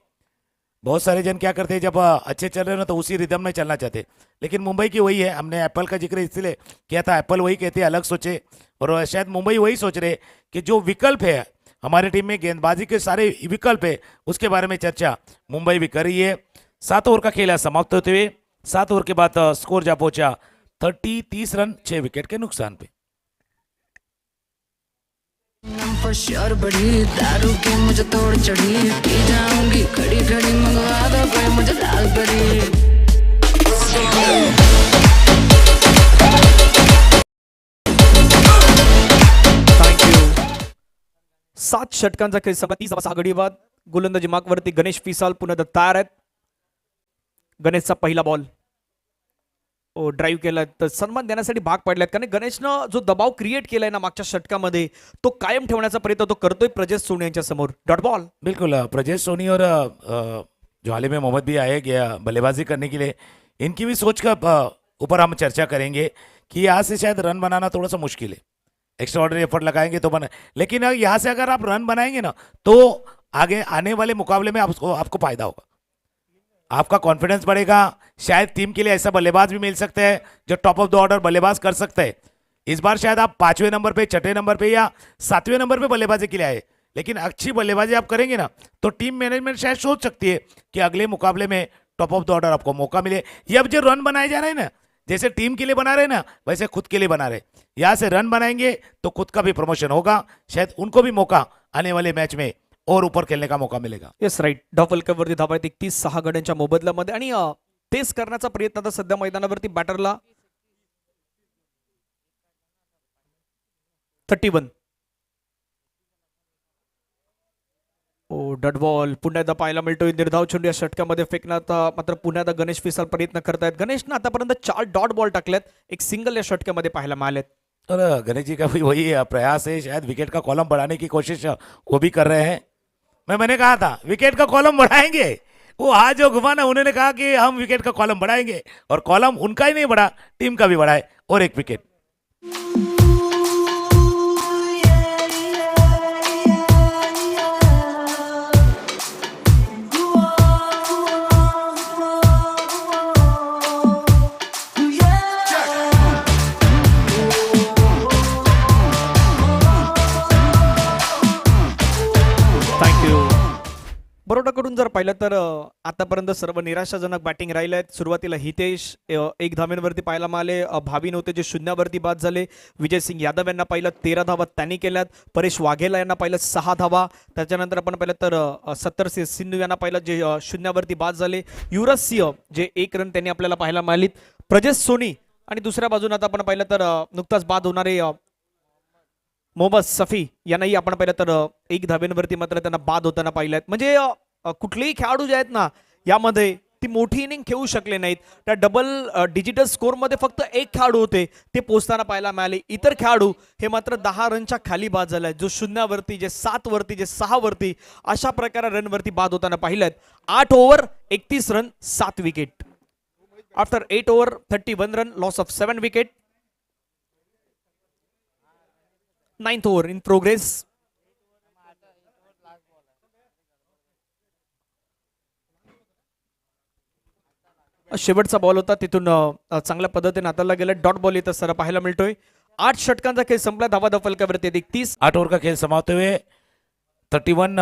B: बहुत सारे जन क्या करते हैं, जब अच्छे चल रहे हो ना तो उसी रिदम में चलना चाहते, लेकिन मुंबई की वही है। हमने एप्पल का जिक्र इसलिए किया था, एप्पल वही कहते हैं अलग सोचे, और शायद मुंबई वही सोच रहे कि जो विकल्प है हमारे टीम में, गेंदबाजी के सारे विकल्प है, उसके बारे में चर्चा मुंबई भी कर रही है। 7 ओवर का खेल है समाप्त होते हुए। 7 ओवर के बाद स्कोर जा पहुंचा 30 रन 6 विकेट के नुकसान पे।
F: होशियार बड़ी दारू की मुझे तोड़ चढ़ी, पी जाऊंगी खड़ी खड़ी मंगवा दो कोई मुझे लाल करी।
D: थँक्यू. 7 षटकांचा खेळ संपला. 30 धावा 6 गडी बाद. गोलंदाजी मार्कवरती गणेश पिसाल पुन्हा तयार आहेत. गणेशचा पहिला बॉल ड्राईव्ह केला तर सन्मान देण्यासाठी भाग पडल्यात, कारण गणेशनं जो दबाव क्रिएट केलाय ना मागच्या षटकामध्ये तो कायम ठेवण्याचा प्रयत्न तो करतोय प्रजेश सोनी यांच्या समोर. Dot ball.
B: बिल्कुल, प्रजेश सोनी और जो हाल ही में मोहम्मद भी आए गया बल्लेबाजी करने के लिए, इनकी भी सोच का ऊपर हम चर्चा करेंगे कि यहाँ से शायद रन बनाना थोड़ा सा मुश्किल है। एक्स्ट्रा ऑर्डिनरी एफर्ट लगाएंगे तो बना, लेकिन यहाँ से अगर आप रन बनाएंगे ना तो आगे आने वाले मुकाबले में आपको फायदा होगा, आपका कॉन्फिडेंस बढ़ेगा। शायद टीम के लिए ऐसा बल्लेबाज भी मिल सकता है जो टॉप ऑफ द ऑर्डर बल्लेबाज कर सकता है। इस बार शायद आप 5वें नंबर पे, 6ठे नंबर पे या 7वें नंबर पे बल्लेबाजी के लिए आए, लेकिन अच्छी बल्लेबाजी आप करेंगे ना तो टीम मैनेजमेंट शायद सोच सकती है कि अगले मुकाबले में टॉप ऑफ द ऑर्डर आपको मौका मिले। ये अब जो रन बनाए जा रहे हैं ना, जैसे टीम के लिए बना रहे ना वैसे खुद के लिए बना रहे। यहाँ से रन बनाएंगे तो खुद का भी प्रमोशन होगा, शायद उनको भी मौका आने वाले मैच में और ऊपर खेलने का मौका मिलेगा।
D: Yes right. धावफलकावरती धावा आहेत 31 6 गड्यांच्या मोबदल्यामध्ये, आणि तेच करण्याचा प्रयत्न आता सध्या मैदानावरती बॅटरला 31. डॉट बॉल पुन्हा एकदा पाहायला मिळतोय. निर्धाव चेंडू या षटकामध्ये फेकण्यात मात्र पुन्हा एकदा गणेश पिसाल प्रयत्न करतायत. गणेशनं आतापर्यंत 4 डॉट बॉल टाकल्यात, एक सिंगल या षटकामध्ये पाहायला मिळालेत.
B: और गणेश जी का भी वही प्रयास है, शायद विकेट का कॉलम बढ़ाने की कोशिश वो भी कर रहे हैं। मैंने कहा था विकेट का कॉलम बढ़ाएंगे, वो आज जो घुमाना उन्होंने कहा कि हम विकेट का कॉलम बढ़ाएंगे, और कॉलम उनका ही नहीं बढ़ा, टीम का भी बढ़ा है और एक विकेट।
D: बरोडाकडून जर पाहिलं तर आतापर्यंत सर्व निराशाजनक बॅटिंग राहिले आहेत. सुरुवातीला हितेश 1 धावेवरती पाहायला मिळाले. भावीन होते जे 0वरती बाद झाले. विजय सिंग यादव यांना पाहिलं 13 धावा त्यांनी केल्यात. परेश वाघेला यांना पाहिलं 6 धावा. त्याच्यानंतर आपण पाहिलं तर 70 सिंधू यांना पाहिलं जे 0वरती बाद झाले. युवराज सिंह जे 1 रन त्यांनी आपल्याला पाहायला मिळालीत. प्रजेश सोनी आणि दुसऱ्या बाजूने आता आपण पाहिलं तर नुकताच बाद होणारे मोहम्मद सफी यांनाही आपण पाहिलं तर 1 धाब्यांवरती मात्र त्यांना बाद होताना पाहिलं म्हणजे कुठलेही खेळाडू जे आहेत ना यामध्ये ती मोठी इनिंग खेळू शकले नाहीत. त्या डबल डिजिटल स्कोरमध्ये फक्त एक खेळाडू होते ते पोहोचताना पाहायला मिळाले. इतर खेळाडू हे मात्र 10 रनच्या खाली बाद झालाय. जो 0 वरती, जे 7 वरती, जे 6 वरती अशा प्रकारे रनवरती बाद होताना पाहिलेत. 8 over 31 run 7 wicket. After 8 over 31 run loss of 7 wicket. 9th over in progress. शेवटचा बॉल होता तिथून चांगल्या पद्धतीने हाताळला गेला. डॉट बॉल येत असताना पाहायला मिळतोय. 8 षटकांचा खेळ संपला. धावा फलकावरती 31.
B: 8 ओवर का खेल समाप्त हुए 31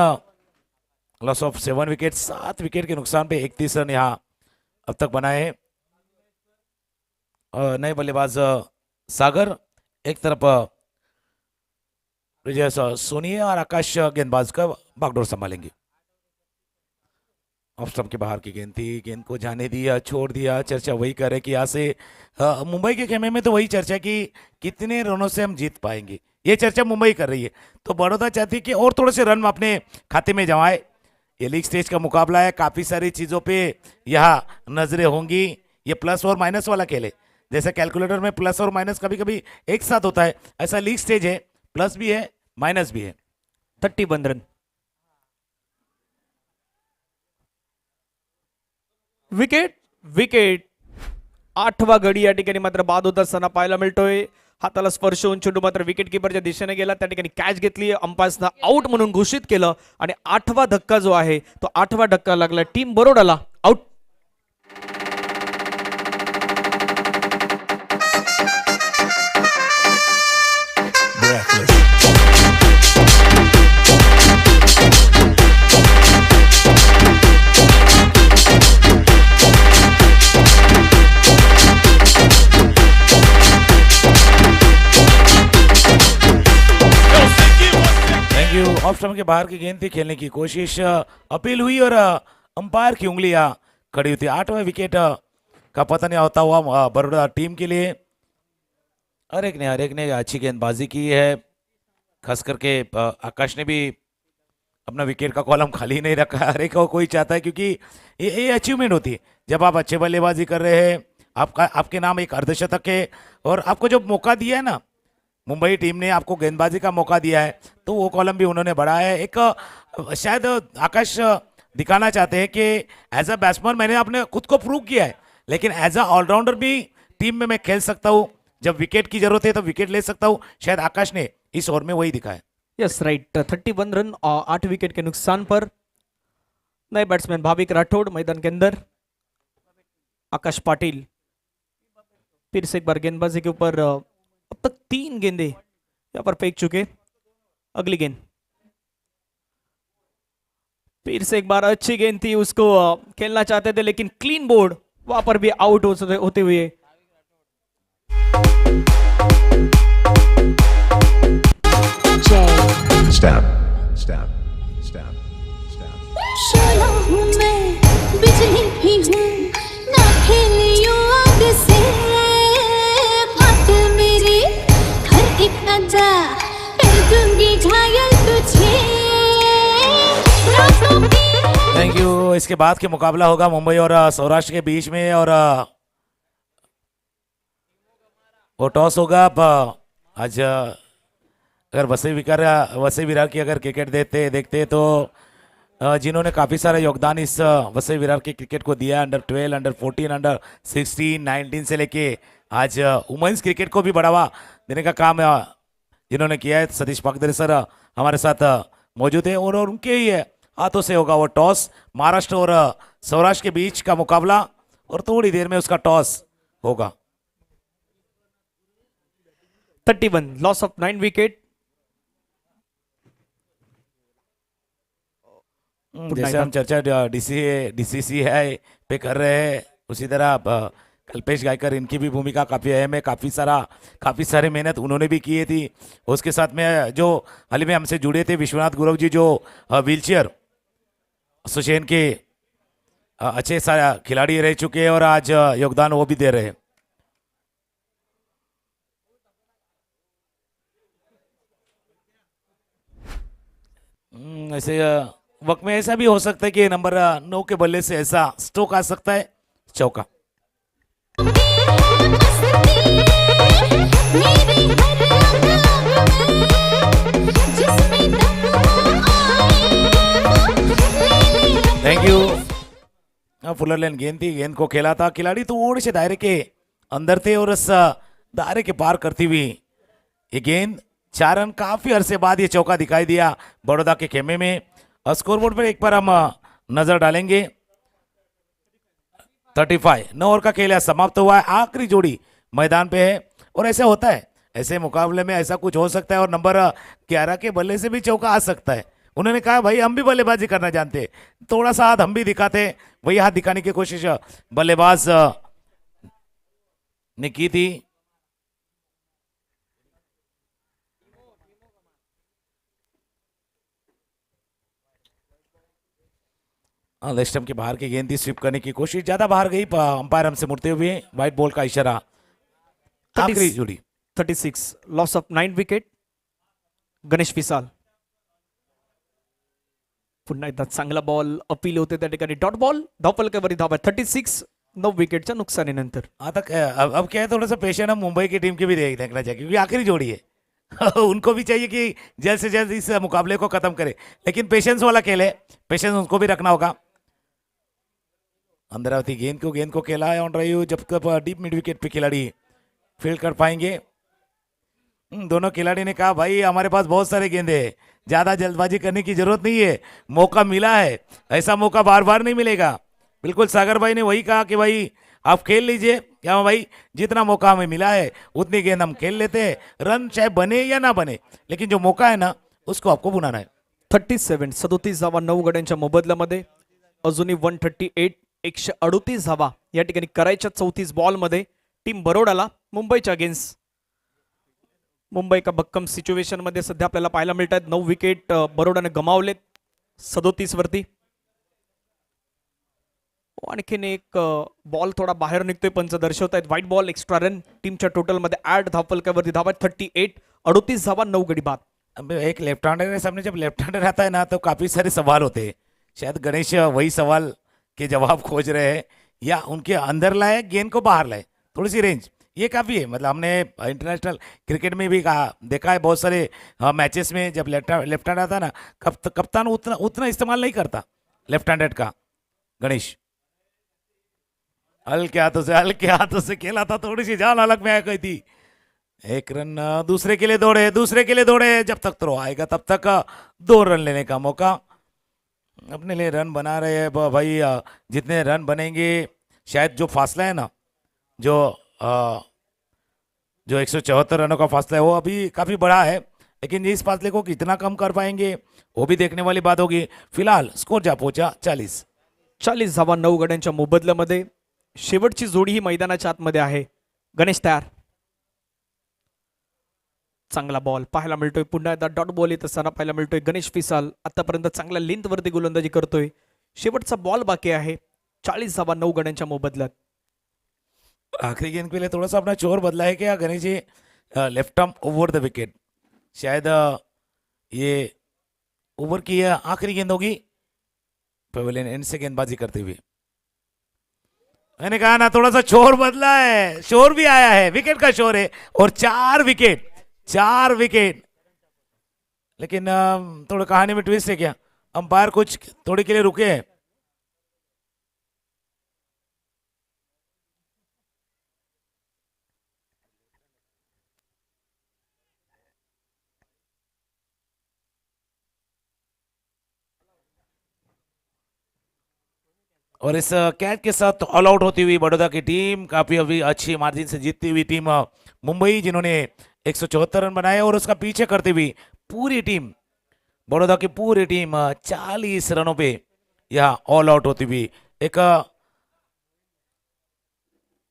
B: लॉस ऑफ 7 विकेट. 7 विकेट के नुकसान पे 31 रन यहाँ अब तक बनाए. नए बल्लेबाज सागर एक तरफ ब्रिजेश सोनी और आकाश गेंदबाज का बागडोर संभालेंगे. ऑफ स्टंप के बाहर की गेंद थी, गेंद को जाने दिया, छोड़ दिया. चर्चा वही करे कि यहाँ से मुंबई के खेमे में तो वही चर्चा कि कितने रनों से हम जीत पाएंगे, ये चर्चा मुंबई कर रही है. तो बड़ौदा चाहती है कि और थोड़े से रन अपने खाते में जमाए. ये लीग स्टेज का मुकाबला है, काफ़ी सारी चीज़ों पे यहाँ नजरें होंगी. ये प्लस और माइनस वाला खेल है. जैसे कैलकुलेटर में प्लस और माइनस कभी कभी एक साथ होता है, ऐसा लीग स्टेज है, प्लस भी है माइनस भी है.
D: 31 रन. Wicket wicket. 8वा गडी या ठिकाणी मात्र बाद होत असताना पाहायला मिळतोय. हाताला स्पर्श होऊन चेंडू मात्र विकेट किपरच्या दिशेने गेला. त्या ठिकाणी कॅच घेतली. अंपायर्सनं आउट म्हणून घोषित केलं आणि 8वा धक्का जो आहे तो 8वा धक्का लागला टीम बरोडाला. आउट.
B: ऑफ स्टंप के बाहर की गेंद थी, खेलने की कोशिश, अपील हुई और अंपायर की उंगलियां खड़ी हुई थी. 8वां विकेट का पतन होता हुआ बड़ौदा टीम के लिए. हर एक ने अच्छी गेंदबाजी की है. खास करके आकाश ने भी अपना विकेट का कॉलम खाली नहीं रखा. हर एक को कोई चाहता है क्योंकि ये अचीवमेंट होती है जब आप अच्छे बल्लेबाजी कर रहे हैं. आपके नाम एक अर्धशतक है और आपको जो मौका दिया है ना, मुंबई टीम ने आपको गेंदबाजी का मौका दिया है, तो वो कॉलम भी उन्होंने बढ़ाया है. एक शायद आकाश दिखाना चाहते हैं कि एज अ बैट्समैन मैंने अपने खुद को प्रूव किया है, लेकिन एज अ ऑलराउंडर भी टीम में मैं खेल सकता हूँ. जब विकेट की जरूरत है तो विकेट ले सकता हूँ. शायद आकाश ने इस ओवर में वही दिखाया.
D: Yes right. 31 रन 8 विकेट के नुकसान पर नए बैट्समैन भाविक राठौड़ मैदान के अंदर. आकाश पाटिल फिर से एक बार गेंदबाजी के ऊपर अब तक 3 गेंदे यहाँ पर फेंक चुके. अगली गेंद फिर से एक बार अच्छी गेंद थी, उसको खेलना चाहते थे लेकिन क्लीन बोर्ड वहां पर भी आउट होते हुए.
G: Stab, stab, stab, stab.
H: शोला हूँ मैं, बिजली भी हूँ, ना खेलियो आग से. बात मेरी हर एक अदा कर दूंगी घायल तुझे. रातों की
B: थैंक यू. इसके बाद के मुकाबला होगा मुंबई और सौराष्ट्र के बीच में और वो टॉस होगा. अब आज अगर वसई विरार की अगर क्रिकेट देखते तो जिन्होंने काफ़ी सारा योगदान इस वसई विरार के क्रिकेट को दिया, अंडर 12, अंडर 14, अंडर 16, 19 से लेके आज वुमेन्स क्रिकेट को भी बढ़ावा देने का काम जिन्होंने किया है. सतीश पागदरे सर हमारे साथ मौजूद है और उनके ही हाथों से होगा वो टॉस. महाराष्ट्र और सौराष्ट्र के बीच का मुकाबला और थोड़ी देर में उसका टॉस होगा.
D: 31 लॉस ऑफ 9 विकेट.
B: जैसे हम चर्चा DCCI पे कर रहे हैं, उसी तरह कल्पेश गायकर इनकी भी भूमिका काफ़ी अहम है. काफ़ी सारी मेहनत उन्होंने भी की थी. उसके साथ में जो हाल ही में हमसे जुड़े थे विश्वनाथ गुरव जी, जो व्हीलचेयर एसोसिएशन के अच्छे सारे खिलाड़ी रह चुके हैं और आज योगदान वो भी दे रहे हैं. ऐसे वक्त में ऐसा भी हो सकता है कि नंबर 9 के बल्ले से ऐसा स्ट्रोक आ सकता है, चौका।
H: मेरी हर अदा में जिसमें दम आए
B: थैंक यू। फुलर लेन गेंद थी, गेंद को खेला था, खिलाड़ी थोड़े से दायरे के अंदर थे और इस दायरे के पार करती हुई ये गेंद 4 रन, काफी अरसे बाद ये चौका दिखाई दिया बड़ौदा के खेमे में। स्कोरबोर्ड पर एक बार हम नजर डालेंगे। 35 9 ओवर का खेल समाप्त हुआ है, आखिरी जोड़ी मैदान पे है और ऐसा होता है, ऐसे मुकाबले में ऐसा कुछ हो सकता है और नंबर 11 के बल्ले से भी चौका आ सकता है। उन्होंने कहा भाई हम भी बल्लेबाजी करना जानते, थोड़ा सा हाथ हम भी दिखाते, वही हाथ दिखाने की कोशिश बल्लेबाज ने की थी। लेग स्टंप के बाहर की गेंद थी, स्वीप करने की कोशिश, ज्यादा बाहर गई, अंपायर हमसे मुड़ते हुए व्हाइट बॉल का इशारा। आखिरी जोड़ी
D: 36 लॉस ऑफ 9 विकेट गणेश विसाल। पुन्हा एकदा चांगला बॉल अपील होते त्या ठिकाणी डॉट बॉल धावफलकावरती धाव आहे 36 9 विकेटच्या नुकसानीनंतर।
B: आता अब क्या है, थोड़ा सा पेशेंस हम मुंबई की टीम के भी देखना चाहिए क्योंकि आखिरी जोड़ी है। उनको भी चाहिए कि जल्द से जल्द इस मुकाबले को खत्म करे, लेकिन पेशेंस वाला खेल है, पेशेंस उनको भी रखना होगा। अंदरावती गेंद को खेला है ऑन ड्राइव, जब तक डीप मिड विकेट पे खिलाड़ी फील्ड कर पाएंगे। दोनों खिलाड़ी ने कहा भाई हमारे पास बहुत सारे गेंदे हैं, ज्यादा जल्दबाजी करने की जरूरत नहीं है, मौका मिला है, ऐसा मौका बार बार नहीं मिलेगा। बिल्कुल सागर भाई ने वही कहा कि भाई आप खेल लीजिए, क्या भाई जितना मौका हमें मिला है उतनी गेंद हम खेल लेते हैं, रन चाहे बने या ना बने, लेकिन जो मौका है ना उसको आपको बुनाना है।
D: 37 37 धावा 9 गड्यांच्या मोबदल्यामध्ये अजूनही 138 138 धावा या ठिकाणी करायच्या 34 बॉलमध्ये टीम बरोडाला मुंबईच्या अगेन्स्ट। मुंबई का भक्कम सिच्युएशन मध्ये सध्या आपल्याला पाहायला मिळत आहेत। 9 विकेट बरोडाने गमावलेत 37 वरती। आणखीन एक बॉल थोडा बाहेर निघतोय, पंच दर्शवत आहेत व्हाईट बॉल, एक्स्ट्रा रन टीमच्या टोटल मध्ये 8 धावफलकावरती धावा 38 38 धावा 9 गडी बाद।
B: अब एक लेफ्ट हैंडर के सामने जब लेफ्ट हैंडर आता है ना तो काफी सारे सवाल होते हैं, शायद गणेश वही सवाल के जवाब खोज रहे हैं या उनके अंदर लाए गेंद को बाहर लाए, थोड़ी सी रेंज ये काफी है। मतलब हमने इंटरनेशनल क्रिकेट में भी कहा देखा है बहुत सारे मैचेस में जब लेफ्ट हैंड आता है ना, कप्तान उतना इस्तेमाल नहीं करता लेफ्ट हैंडेड का। गणेश हल्के हाथों से खेला था, थोड़ी सी जान अलग में आ गई थी। एक रन दूसरे के लिए दौड़े, जब तक थ्रो आएगा तब तक 2 रन लेने का मौका। अपने लिए रन बना रहे हैं भाई, जितने रन बनेंगे शायद जो फासला है ना, जो 174 रनों का फासला है वो अभी काफी बड़ा है, लेकिन इस फासले को कितना कम कर पाएंगे वो भी देखने वाली बात होगी। फिलहाल स्कोर जा पहुंचा 40
D: धावा 9 गड्यांच्या मोबदल्यामध्ये। शेवटची जोडी ही मैदानाच्या आतमध्ये आहे। गणेश तयार, चांगला बॉल पाहायला मिळतोय, पुन्हा एकदा डॉट बॉल येत असताना पाहायला मिळतोय। गणेश विसाल आतापर्यंत चांगल्या लेंथ वरती गोलंदाजी करतोय। शेवटचा बॉल बाकी आहे 40 धावा 9 गड्यांच्या मोबदल्यात।
B: आखिरी गेंद के लिए थोड़ा सा अपना चोर बदला है क्या Ganesh ji? Left arm over the wicket, शायद ये ओवर की आखिरी गेंद होगी पवेलियन एंड से गेंदबाजी करते हुए। मैंने कहा ना थोड़ा सा शोर बदला है, शोर भी आया है, विकेट का शोर है और 4 विकेट। लेकिन थोड़ा कहानी में ट्विस्ट है क्या, अंपायर कुछ थोड़ी के लिए रुके हैं। और इस कैच के साथ ऑल आउट होती हुई बड़ौदा की टीम, काफी अभी अच्छी मार्जिन से जीतती हुई टीम मुंबई, जिन्होंने 174 रन बनाए, और उसका पीछे करती हुई पूरी टीम बड़ौदा की पूरी टीम 40 रनों पे यह ऑल आउट होती हुई एक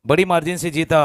B: बड़ी मार्जिन से जीता